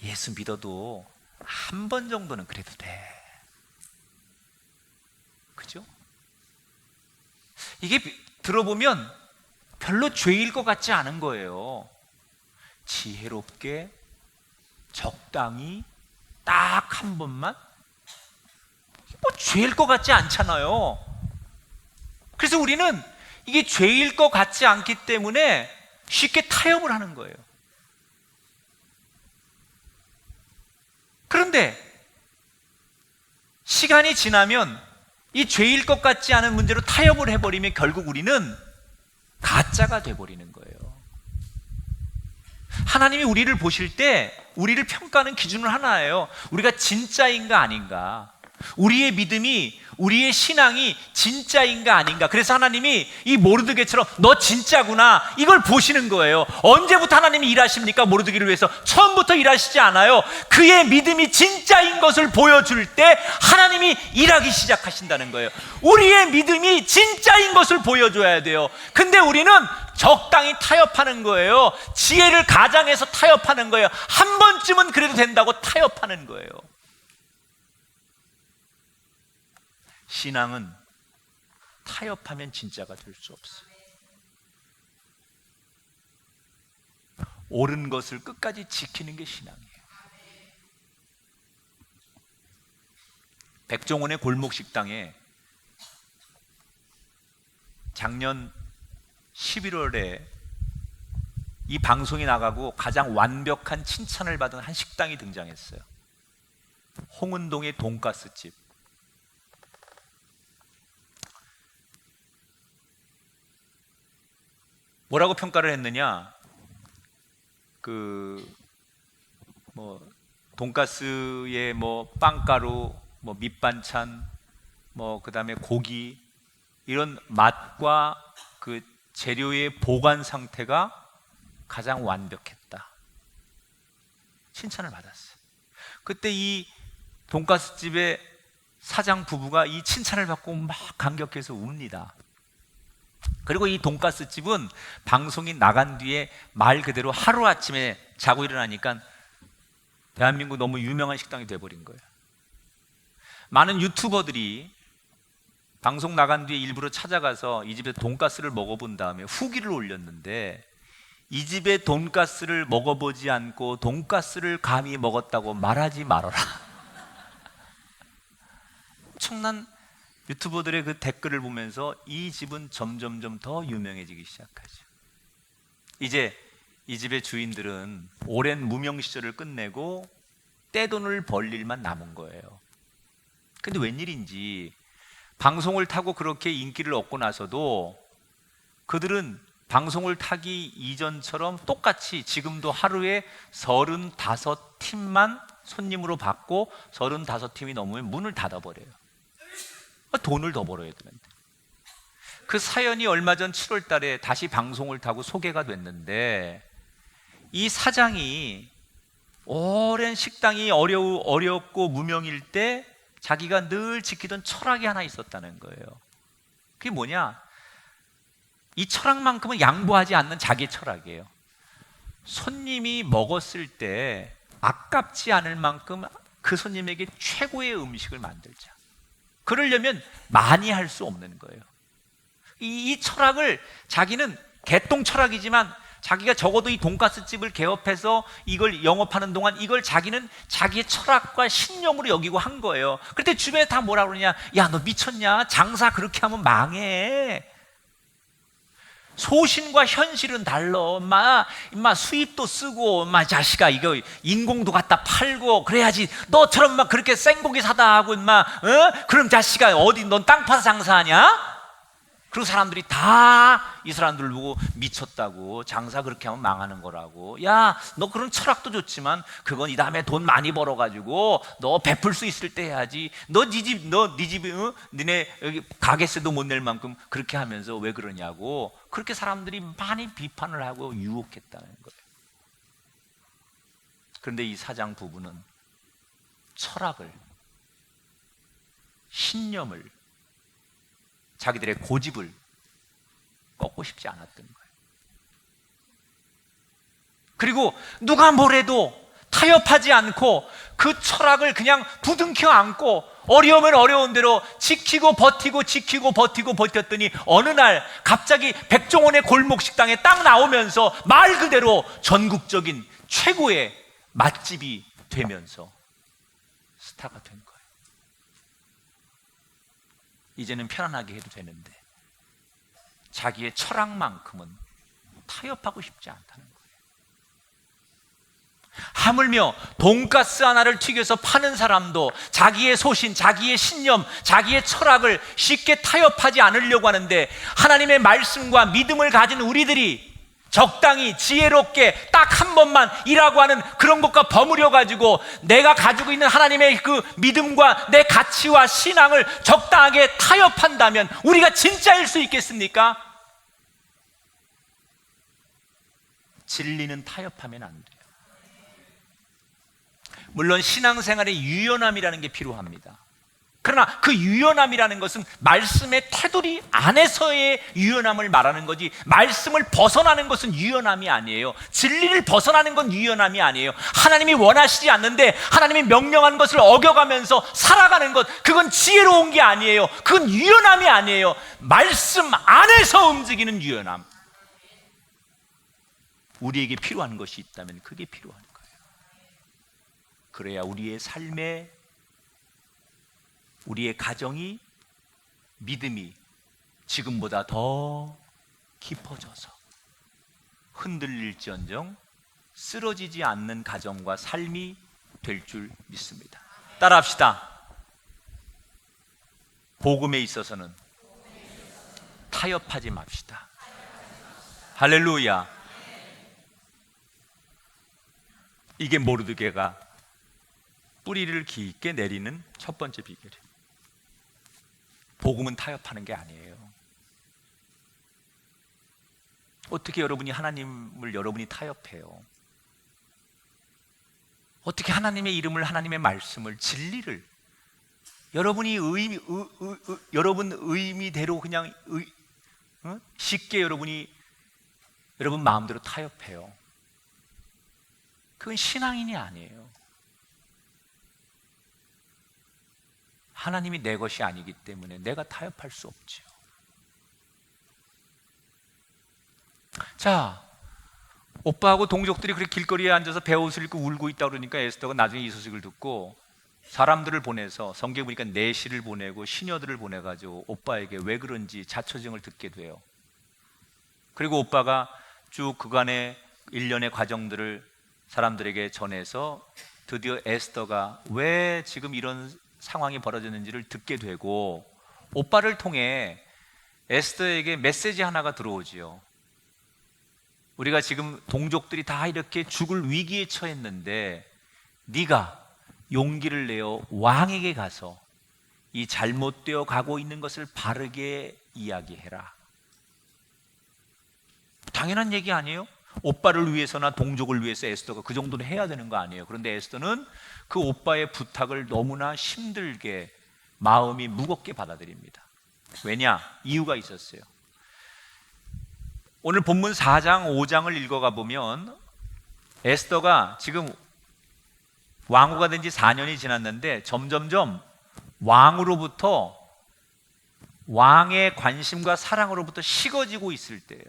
예수 믿어도 한 번 정도는 그래도 돼. 그죠? 이게 들어보면 별로 죄일 것 같지 않은 거예요. 지혜롭게, 적당히, 딱 한 번만? 죄일 것 같지 않잖아요. 그래서 우리는 이게 죄일 것 같지 않기 때문에 쉽게 타협을 하는 거예요. 그런데 시간이 지나면 이 죄일 것 같지 않은 문제로 타협을 해버리면 결국 우리는 가짜가 돼버리는 거예요. 하나님이 우리를 보실 때 우리를 평가하는 기준은 하나예요. 우리가 진짜인가 아닌가, 우리의 믿음이, 우리의 신앙이 진짜인가 아닌가. 그래서 하나님이 이 모르드게처럼 너 진짜구나, 이걸 보시는 거예요. 언제부터 하나님이 일하십니까? 모르드게를 위해서 처음부터 일하시지 않아요. 그의 믿음이 진짜인 것을 보여줄 때 하나님이 일하기 시작하신다는 거예요. 우리의 믿음이 진짜인 것을 보여줘야 돼요. 근데 우리는 적당히 타협하는 거예요. 지혜를 가장해서 타협하는 거예요. 한 번쯤은 그래도 된다고 타협하는 거예요. 신앙은 타협하면 진짜가 될 수 없어요. 옳은 것을 끝까지 지키는 게 신앙이에요. 백종원의 골목식당에 작년 11월에 이 방송이 나가고 가장 완벽한 칭찬을 받은 한 식당이 등장했어요. 홍은동의 돈가스집. 뭐라고 평가를 했느냐? 돈가스에 빵가루, 뭐 밑반찬, 뭐 그다음에 고기, 이런 맛과 그 재료의 보관 상태가 가장 완벽했다. 칭찬을 받았어요. 그때 이 돈가스 집의 사장 부부가 이 칭찬을 받고 막 감격해서 웁니다. 그리고 이 돈가스 집은 방송이 나간 뒤에 말 그대로 하루아침에 자고 일어나니까 대한민국 너무 유명한 식당이 돼버린 거예요. 많은 유튜버들이 방송 나간 뒤에 일부러 찾아가서 이 집에 돈가스를 먹어본 다음에 후기를 올렸는데, 이 집의 돈가스를 먹어보지 않고 돈가스를 감히 먹었다고 말하지 말아라. 엄청난 유튜버들의 그 댓글을 보면서 이 집은 점점점 더 유명해지기 시작하죠. 이제 이 집의 주인들은 오랜 무명 시절을 끝내고 떼돈을 벌 일만 남은 거예요. 근데 웬일인지 방송을 타고 그렇게 인기를 얻고 나서도 그들은 방송을 타기 이전처럼 똑같이 지금도 하루에 35팀만 손님으로 받고 35팀이 넘으면 문을 닫아버려요. 돈을 더 벌어야 되는데. 그 사연이 얼마 전 7월 달에 다시 방송을 타고 소개가 됐는데, 이 사장이 오랜 식당이 어렵고 무명일 때 자기가 늘 지키던 철학이 하나 있었다는 거예요. 그게 뭐냐? 이 철학만큼은 양보하지 않는 자기의 철학이에요. 손님이 먹었을 때 아깝지 않을 만큼 그 손님에게 최고의 음식을 만들자. 그러려면 많이 할 수 없는 거예요. 이 철학을 자기는 개똥 철학이지만 자기가 적어도 이 돈가스 집을 개업해서 이걸 영업하는 동안 이걸 자기는 자기의 철학과 신념으로 여기고 한 거예요. 그때 주변에 다 뭐라 그러냐? 야, 너 미쳤냐? 장사 그렇게 하면 망해. 소신과 현실은 달라. 임마 수입도 쓰고, 자식아 이거 인공도 갖다 팔고 그래야지 너처럼 막 그렇게 생고기 사다 하고 그럼 자식아 어디 넌 땅 파서 장사하냐? 그리고 사람들이 다 이 사람들 보고 미쳤다고, 장사 그렇게 하면 망하는 거라고. 야, 너 그런 철학도 좋지만 그건 이 다음에 돈 많이 벌어가지고 너 베풀 수 있을 때 해야지. 네 집이 니네 여기 가게세도 못 낼 만큼 그렇게 하면서 왜 그러냐고. 그렇게 사람들이 많이 비판을 하고 유혹했다는 거예요. 그런데 이 사장 부부는 철학을, 신념을, 자기들의 고집을 꺾고 싶지 않았던 거예요. 그리고 누가 뭐래도 타협하지 않고 그 철학을 그냥 부둥켜 안고 어려우면 어려운 대로 지키고 버티더니 어느 날 갑자기 백종원의 골목 식당에 딱 나오면서 말 그대로 전국적인 최고의 맛집이 되면서 스타가 된 거예요. 이제는 편안하게 해도 되는데 자기의 철학만큼은 타협하고 싶지 않다는 거예요. 하물며 돈가스 하나를 튀겨서 파는 사람도 자기의 소신, 자기의 신념, 자기의 철학을 쉽게 타협하지 않으려고 하는데, 하나님의 말씀과 믿음을 가진 우리들이 적당히 지혜롭게 딱 한 번만 일하고 하는 그런 것과 버무려 가지고 내가 가지고 있는 하나님의 그 믿음과 내 가치와 신앙을 적당하게 타협한다면 우리가 진짜일 수 있겠습니까? 진리는 타협하면 안 돼요. 물론 신앙생활에 유연함이라는 게 필요합니다. 그러나 그 유연함이라는 것은 말씀의 테두리 안에서의 유연함을 말하는 거지, 말씀을 벗어나는 것은 유연함이 아니에요. 진리를 벗어나는 건 유연함이 아니에요. 하나님이 원하시지 않는데 하나님이 명령한 것을 어겨가면서 살아가는 것, 그건 지혜로운 게 아니에요. 그건 유연함이 아니에요. 말씀 안에서 움직이는 유연함. 우리에게 필요한 것이 있다면 그게 필요한 거예요. 그래야 우리의 삶에, 우리의 가정이, 믿음이 지금보다 더 깊어져서 흔들릴지언정 쓰러지지 않는 가정과 삶이 될 줄 믿습니다. 따라합시다. 복음에 있어서는 타협하지 맙시다. 할렐루야. 이게 모르드게가 뿌리를 깊게 내리는 첫 번째 비결이에요. 복음은 타협하는 게 아니에요. 어떻게 여러분이 하나님을 여러분이 타협해요? 어떻게 하나님의 이름을, 하나님의 말씀을, 진리를 여러분이 여러분 의미대로 그냥 쉽게 여러분 마음대로 타협해요? 그건 신앙인이 아니에요. 하나님이 내 것이 아니기 때문에 내가 타협할 수 없죠. 자, 오빠하고 동족들이 그렇게 길거리에 앉아서 베옷을 입고 울고 있다 그러니까 에스더가 나중에 이 소식을 듣고 사람들을 보내서, 성경에 보니까 내시를 보내고 시녀들을 보내가지고 오빠에게 왜 그런지 자초지종을 듣게 돼요. 그리고 오빠가 쭉 그간의 일련의 과정들을 사람들에게 전해서 드디어 에스더가 왜 지금 이런 상황이 벌어졌는지를 듣게 되고, 오빠를 통해 에스더에게 메시지 하나가 들어오지요. 우리가 지금 동족들이 다 이렇게 죽을 위기에 처했는데 네가 용기를 내어 왕에게 가서 이 잘못되어 가고 있는 것을 바르게 이야기해라. 당연한 얘기 아니에요? 오빠를 위해서나 동족을 위해서 에스더가 그 정도는 해야 되는 거 아니에요? 그런데 에스더는 그 오빠의 부탁을 너무나 힘들게, 마음이 무겁게 받아들입니다. 왜냐? 이유가 있었어요. 오늘 본문 4장, 5장을 읽어가 보면 에스더가 지금 왕후가 된 지 4년이 지났는데 점점점 왕으로부터, 왕의 관심과 사랑으로부터 식어지고 있을 때예요.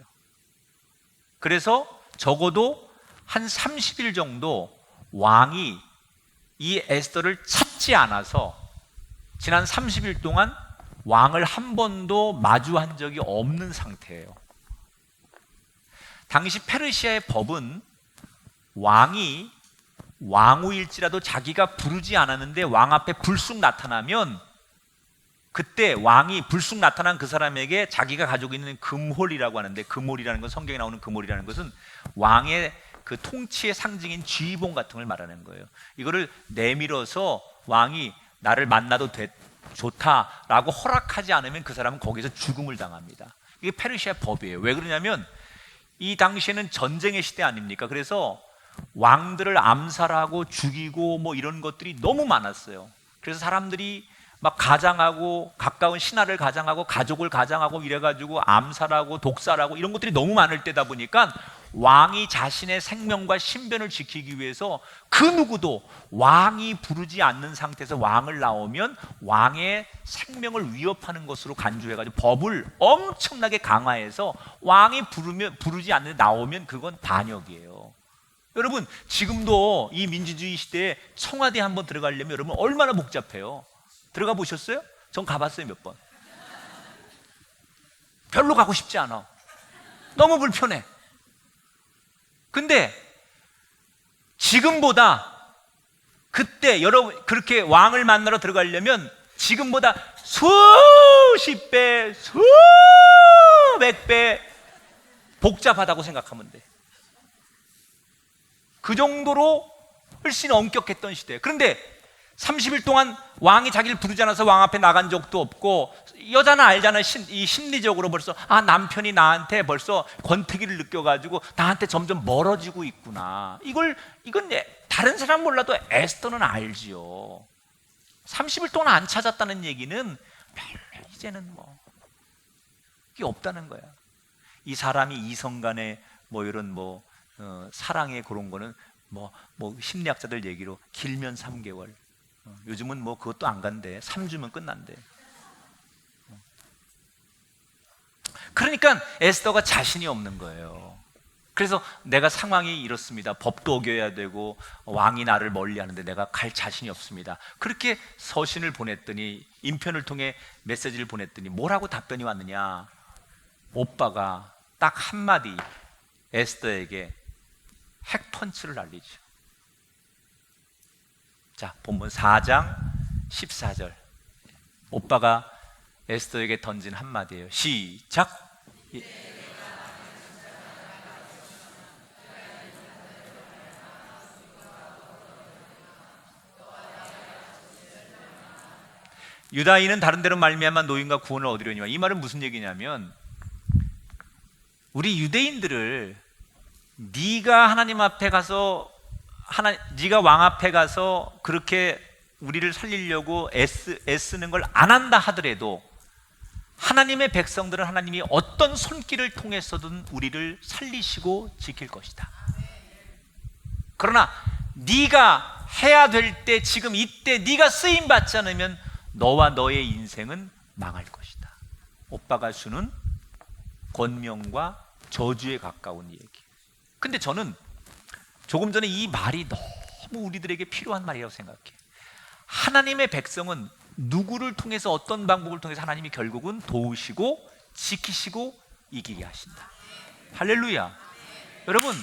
그래서 적어도 한 30일 정도 왕이 이 에스더를 찾지 않아서 지난 30일 동안 왕을 한 번도 마주한 적이 없는 상태예요. 당시 페르시아의 법은 왕이 왕후일지라도 자기가 부르지 않았는데 왕 앞에 불쑥 나타나면, 그때 왕이 불쑥 나타난 그 사람에게 자기가 가지고 있는 금홀이라고 하는데, 금홀이라는 건, 성경에 나오는 금홀이라는 것은 왕의 그 통치의 상징인 쥐봉 같은 걸 말하는 거예요. 이거를 내밀어서 왕이 나를 만나도 좋다라고 허락하지 않으면 그 사람은 거기서 죽음을 당합니다. 이게 페르시아 법이에요. 왜 그러냐면 이 당시에는 전쟁의 시대 아닙니까? 그래서 왕들을 암살하고 죽이고 뭐 이런 것들이 너무 많았어요. 그래서 사람들이 막 가장하고, 가까운 신하를 가장하고 가족을 가장하고 이래가지고 암살하고 독살하고 이런 것들이 너무 많을 때다 보니까 왕이 자신의 생명과 신변을 지키기 위해서 그 누구도 왕이 부르지 않는 상태에서 왕을 나오면 왕의 생명을 위협하는 것으로 간주해가지고 법을 엄청나게 강화해서 왕이 부르지 않는 나오면 그건 반역이에요. 여러분, 지금도 이 민주주의 시대에 청와대 한번 들어가려면 여러분 얼마나 복잡해요. 들어가 보셨어요? 전 가봤어요, 몇 번. 별로 가고 싶지 않아. 너무 불편해. 근데 지금보다, 그때 여러분 그렇게 왕을 만나러 들어가려면 지금보다 수십 배, 수백 배 복잡하다고 생각하면 돼. 그 정도로 훨씬 엄격했던 시대. 그런데 30일 동안 왕이 자기를 부르지 않아서 왕 앞에 나간 적도 없고, 여자는 알잖아. 이 심리적으로 벌써 남편이 나한테 벌써 권태기를 느껴가지고 나한테 점점 멀어지고 있구나. 이건 다른 사람 몰라도 에스더는 알지요. 30일 동안 안 찾았다는 얘기는 별로 이제는 뭐 그게 없다는 거야. 이 사람이 이성 간의 뭐 이런 사랑의 그런 거는 뭐 심리학자들 얘기로 길면 3개월, 요즘은 뭐 그것도 안 간대. 3주면 끝난대. 그러니까 에스더가 자신이 없는 거예요. 그래서 내가 상황이 이렇습니다. 법도 어겨야 되고 왕이 나를 멀리하는데 내가 갈 자신이 없습니다. 그렇게 서신을 보냈더니, 인편을 통해 메시지를 보냈더니 뭐라고 답변이 왔느냐? 오빠가 딱 한마디 에스더에게 핵펀치를 날리죠. 자, 본문 4장 14절. 오빠가 에스더에게 던진 한마디예요. 시작. 유다인은 다른 데로 말미암아 노임과 구원을 얻으려니와, 이 말은 무슨 얘기냐면 우리 유대인들을 네가 하나님 앞에 가서 네가 왕 앞에 가서 그렇게 우리를 살리려고 애쓰는 걸 안 한다 하더라도 하나님의 백성들은 하나님이 어떤 손길을 통해서든 우리를 살리시고 지킬 것이다. 그러나 네가 해야 될 때, 지금 이때 네가 쓰임 받지 않으면 너와 너의 인생은 망할 것이다. 오빠가수는 권명과 저주에 가까운 얘기. 근데 저는 조금 전에 이 말이 너무 우리들에게 필요한 말이라고 생각해. 하나님의 백성은 누구를 통해서, 어떤 방법을 통해서 하나님이 결국은 도우시고 지키시고 이기게 하신다. 할렐루야. 여러분,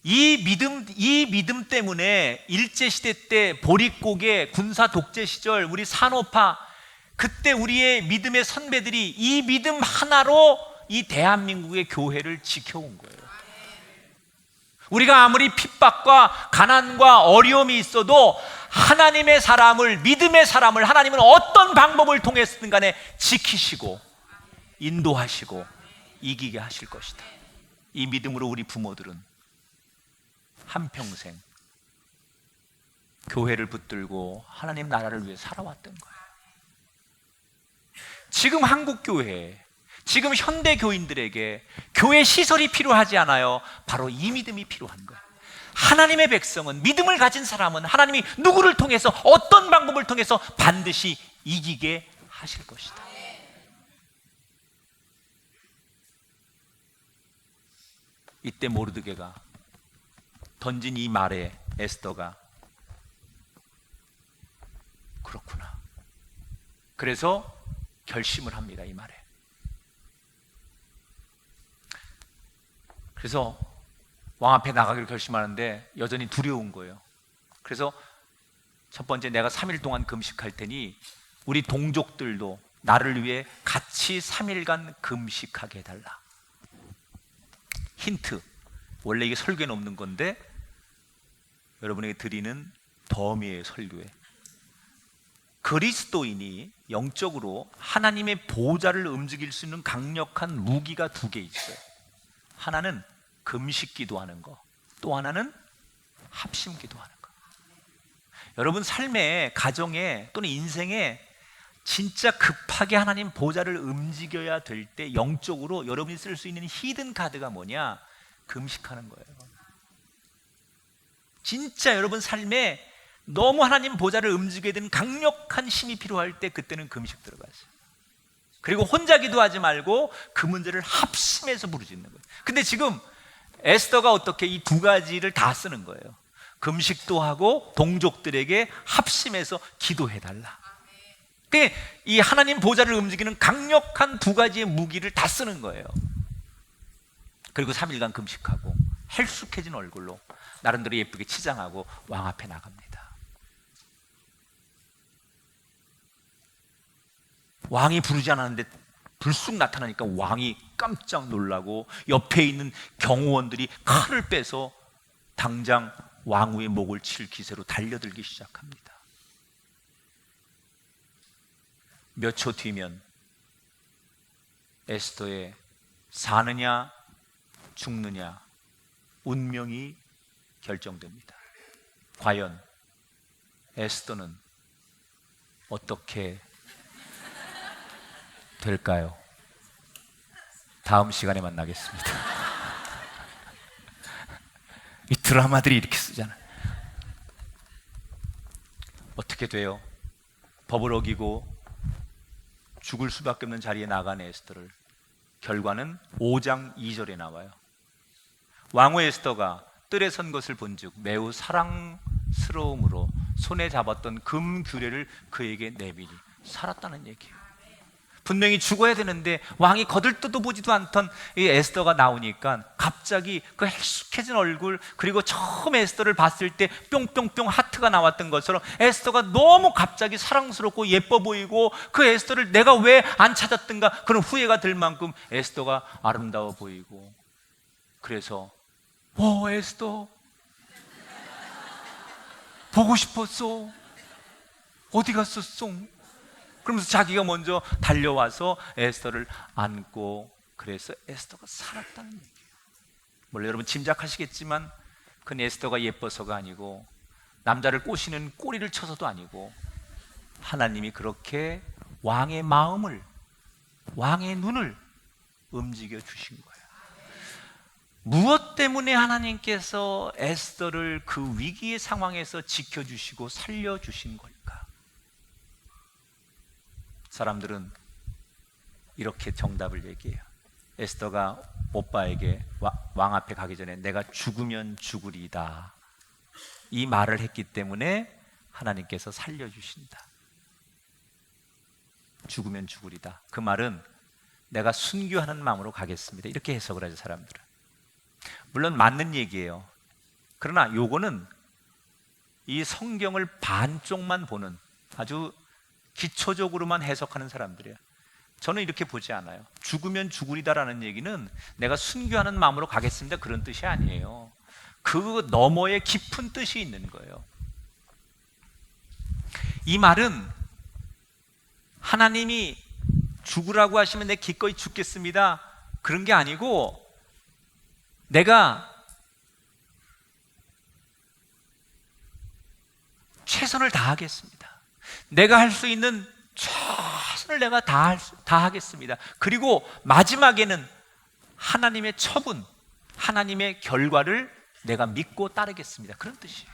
이 믿음 때문에 일제시대 때 보릿고개 군사 독재 시절 우리 산업화, 그때 우리의 믿음의 선배들이 이 믿음 하나로 이 대한민국의 교회를 지켜온 거예요. 우리가 아무리 핍박과 가난과 어려움이 있어도 하나님의 사람을, 믿음의 사람을 하나님은 어떤 방법을 통해서든 간에 지키시고 인도하시고 이기게 하실 것이다. 이 믿음으로 우리 부모들은 한평생 교회를 붙들고 하나님 나라를 위해 살아왔던 거예요. 지금 한국교회, 지금 현대 교인들에게 교회 시설이 필요하지 않아요. 바로 이 믿음이 필요한 거예요. 하나님의 백성은, 믿음을 가진 사람은 하나님이 누구를 통해서, 어떤 방법을 통해서 반드시 이기게 하실 것이다. 이때 모르드게가 던진 이 말에 에스더가 그렇구나, 그래서 결심을 합니다. 이 말에. 그래서 왕 앞에 나가기로 결심하는데 여전히 두려운 거예요. 그래서 첫 번째, 내가 3일 동안 금식할 테니 우리 동족들도 나를 위해 같이 3일간 금식하게 해달라. 힌트, 원래 이게 설교에는 없는 건데 여러분에게 드리는 덤이에요. 설교에. 그리스도인이 영적으로 하나님의 보좌를 움직일 수 있는 강력한 무기가 2개 있어요. 하나는 금식 기도하는 거, 또 하나는 합심 기도하는 거. 여러분 삶에, 가정에 또는 인생에 진짜 급하게 하나님 보좌를 움직여야 될 때 영적으로 여러분이 쓸 수 있는 히든 카드가 뭐냐? 금식하는 거예요. 진짜 여러분 삶에 너무 하나님 보좌를 움직여야 되는 강력한 힘이 필요할 때 그때는 금식 들어가세요. 그리고 혼자 기도하지 말고 그 문제를 합심해서 부르짖는 거예요. 근데 지금 에스더가 어떻게 이 2가지를 다 쓰는 거예요. 금식도 하고 동족들에게 합심해서 기도해달라. 이 하나님 보좌를 움직이는 강력한 2가지의 무기를 다 쓰는 거예요. 그리고 3일간 금식하고 헬쑥해진 얼굴로 나름대로 예쁘게 치장하고 왕 앞에 나갑니다. 왕이 부르지 않았는데 불쑥 나타나니까 왕이 깜짝 놀라고 옆에 있는 경호원들이 칼을 빼서 당장 왕후의 목을 칠 기세로 달려들기 시작합니다. 몇 초 뒤면 에스더의 사느냐 죽느냐 운명이 결정됩니다. 과연 에스더는 어떻게 될까요? 다음 시간에 만나겠습니다. 이 드라마들이 이렇게 쓰잖아요. 어떻게 돼요? 법을 어기고 죽을 수밖에 없는 자리에 나간 에스더를, 결과는 5장 2절에 나와요. 왕후 에스더가 뜰에 선 것을 본즉 매우 사랑스러움으로 손에 잡았던 금 규례를 그에게 내미니 살았다는 얘기예요. 분명히 죽어야 되는데 왕이 거들떠도 보지도 않던 이 에스더가 나오니까 갑자기 그 헬쑥해진 얼굴, 그리고 처음 에스더를 봤을 때 뿅뿅뿅 하트가 나왔던 것처럼 에스더가 너무 갑자기 사랑스럽고 예뻐 보이고, 그 에스더를 내가 왜 안 찾았던가 그런 후회가 들 만큼 에스더가 아름다워 보이고, 그래서 에스더 보고 싶었어. 어디 갔었어? 그러면서 자기가 먼저 달려와서 에스더를 안고, 그래서 에스더가 살았다는 얘기예요. 물론 여러분 짐작하시겠지만 그건 에스더가 예뻐서가 아니고 남자를 꼬시는 꼬리를 쳐서도 아니고 하나님이 그렇게 왕의 마음을, 왕의 눈을 움직여 주신 거예요. 무엇 때문에 하나님께서 에스더를 그 위기의 상황에서 지켜주시고 살려주신 걸까? 사람들은 이렇게 정답을 얘기해요. 에스더가 오빠에게 왕 앞에 가기 전에 내가 죽으면 죽으리다, 이 말을 했기 때문에 하나님께서 살려주신다. 죽으면 죽으리다, 그 말은 내가 순교하는 마음으로 가겠습니다, 이렇게 해석을 하죠 사람들은. 물론 맞는 얘기예요. 그러나 요거는 이 성경을 반쪽만 보는, 아주 기초적으로만 해석하는 사람들이에요. 저는 이렇게 보지 않아요. 죽으면 죽으리다라는 얘기는 내가 순교하는 마음으로 가겠습니다, 그런 뜻이 아니에요. 그 너머에 깊은 뜻이 있는 거예요. 이 말은 하나님이 죽으라고 하시면 내 기꺼이 죽겠습니다, 그런 게 아니고 내가 최선을 다하겠습니다. 내가 할 수 있는 최선을 내가 다하겠습니다. 그리고 마지막에는 하나님의 처분, 하나님의 결과를 내가 믿고 따르겠습니다, 그런 뜻이에요.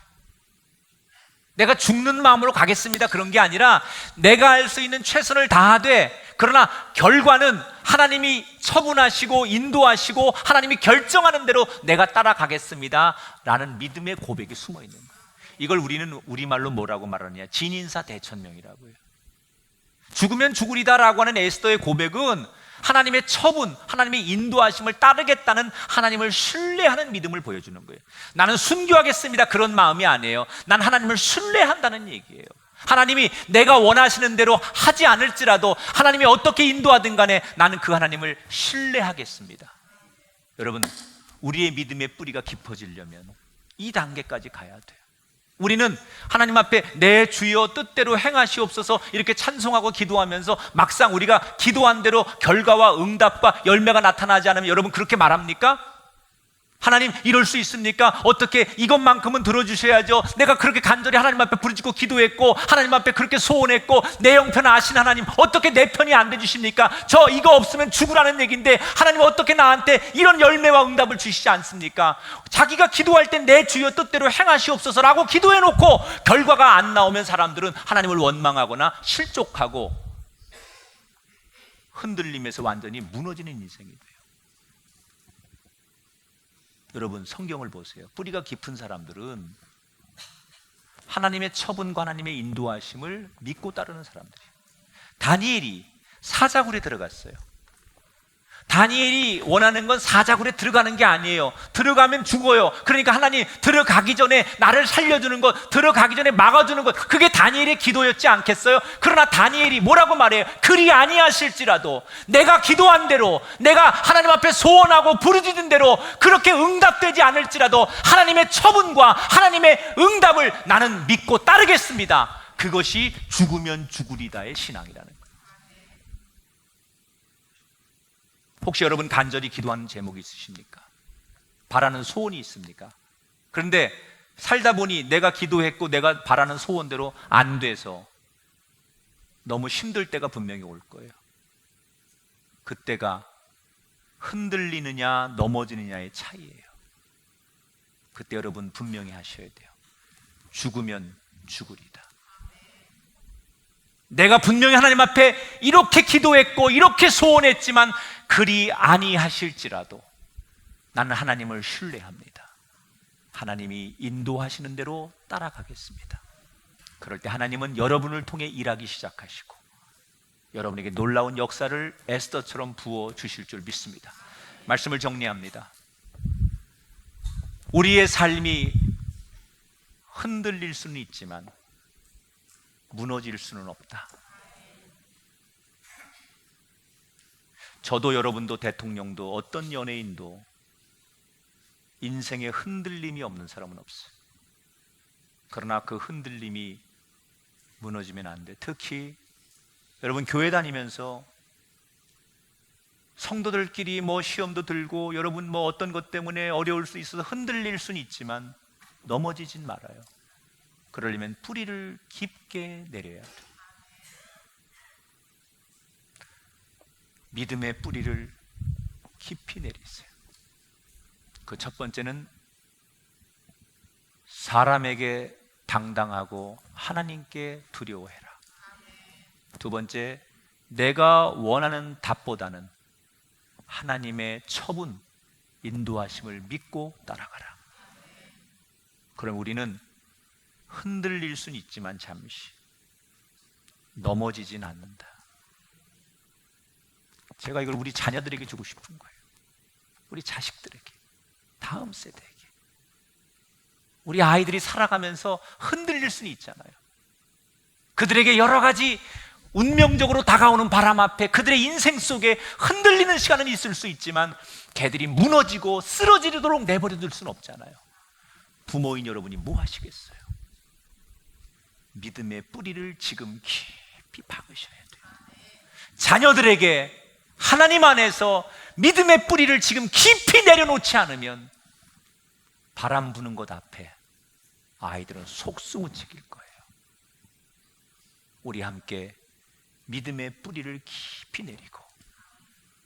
내가 죽는 마음으로 가겠습니다, 그런 게 아니라 내가 할 수 있는 최선을 다하되, 그러나 결과는 하나님이 처분하시고 인도하시고 하나님이 결정하는 대로 내가 따라가겠습니다 라는 믿음의 고백이 숨어 있는 거예요. 이걸 우리는 우리말로 뭐라고 말하느냐, 진인사 대천명이라고 해요. 죽으면 죽으리다라고 하는 에스더의 고백은 하나님의 처분, 하나님의 인도하심을 따르겠다는 하나님을 신뢰하는 믿음을 보여주는 거예요. 나는 순교하겠습니다, 그런 마음이 아니에요. 난 하나님을 신뢰한다는 얘기예요. 하나님이 내가 원하시는 대로 하지 않을지라도 하나님이 어떻게 인도하든 간에 나는 그 하나님을 신뢰하겠습니다. 여러분, 우리의 믿음의 뿌리가 깊어지려면 이 단계까지 가야 돼요. 우리는 하나님 앞에 내 주여 뜻대로 행하시옵소서 이렇게 찬송하고 기도하면서 막상 우리가 기도한 대로 결과와 응답과 열매가 나타나지 않으면 여러분 그렇게 말합니까? 하나님 이럴 수 있습니까? 어떻게 이것만큼은 들어주셔야죠. 내가 그렇게 간절히 하나님 앞에 부르짖고 기도했고 하나님 앞에 그렇게 소원했고 내 형편 아신 하나님 어떻게 내 편이 안 돼주십니까? 저 이거 없으면 죽으라는 얘기인데 하나님 어떻게 나한테 이런 열매와 응답을 주시지 않습니까? 자기가 기도할 때 내 주여 뜻대로 행하시옵소서라고 기도해놓고 결과가 안 나오면 사람들은 하나님을 원망하거나 실족하고 흔들림에서 완전히 무너지는 인생이 돼요. 여러분 성경을 보세요. 뿌리가 깊은 사람들은 하나님의 처분과 하나님의 인도하심을 믿고 따르는 사람들이에요. 다니엘이 사자굴에 들어갔어요. 다니엘이 원하는 건 사자굴에 들어가는 게 아니에요. 들어가면 죽어요. 그러니까 하나님 들어가기 전에 나를 살려주는 것, 들어가기 전에 막아주는 것, 그게 다니엘의 기도였지 않겠어요? 그러나 다니엘이 뭐라고 말해요? 그리 아니하실지라도 내가 기도한 대로, 내가 하나님 앞에 소원하고 부르짖은 대로 그렇게 응답되지 않을지라도 하나님의 처분과 하나님의 응답을 나는 믿고 따르겠습니다. 그것이 죽으면 죽으리다의 신앙이라는 거예요. 혹시 여러분 간절히 기도하는 제목이 있으십니까? 바라는 소원이 있습니까? 그런데 살다 보니 내가 기도했고 내가 바라는 소원대로 안 돼서 너무 힘들 때가 분명히 올 거예요. 그때가 흔들리느냐 넘어지느냐의 차이예요. 그때 여러분 분명히 하셔야 돼요. 죽으면 죽으리다. 내가 분명히 하나님 앞에 이렇게 기도했고 이렇게 소원했지만 그리 아니하실지라도 나는 하나님을 신뢰합니다. 하나님이 인도하시는 대로 따라가겠습니다. 그럴 때 하나님은 여러분을 통해 일하기 시작하시고 여러분에게 놀라운 역사를 에스더처럼 부어주실 줄 믿습니다. 말씀을 정리합니다. 우리의 삶이 흔들릴 수는 있지만 무너질 수는 없다. 저도 여러분도 대통령도 어떤 연예인도 인생에 흔들림이 없는 사람은 없어요. 그러나 그 흔들림이 무너지면 안 돼. 특히 여러분 교회 다니면서 성도들끼리 뭐 시험도 들고 여러분 뭐 어떤 것 때문에 어려울 수 있어서 흔들릴 수는 있지만 넘어지진 말아요. 그러려면 뿌리를 깊게 내려야 돼요. 믿음의 뿌리를 깊이 내리세요. 그 첫 번째는 사람에게 당당하고 하나님께 두려워해라. 두 번째, 내가 원하는 답보다는 하나님의 처분, 인도하심을 믿고 따라가라. 그럼 우리는 흔들릴 수는 있지만 잠시 넘어지진 않는다. 제가 이걸 우리 자녀들에게 주고 싶은 거예요. 우리 자식들에게, 다음 세대에게. 우리 아이들이 살아가면서 흔들릴 수는 있잖아요. 그들에게 여러 가지 운명적으로 다가오는 바람 앞에 그들의 인생 속에 흔들리는 시간은 있을 수 있지만 걔들이 무너지고 쓰러지도록 내버려 둘 수는 없잖아요. 부모인 여러분이 뭐 하시겠어요? 믿음의 뿌리를 지금 깊이 박으셔야 돼요. 자녀들에게 하나님 안에서 믿음의 뿌리를 지금 깊이 내려놓지 않으면 바람 부는 것 앞에 아이들은 속수무책일 거예요. 우리 함께 믿음의 뿌리를 깊이 내리고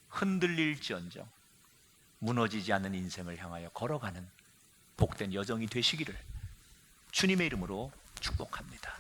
흔들릴지언정 무너지지 않는 인생을 향하여 걸어가는 복된 여정이 되시기를 주님의 이름으로 축복합니다.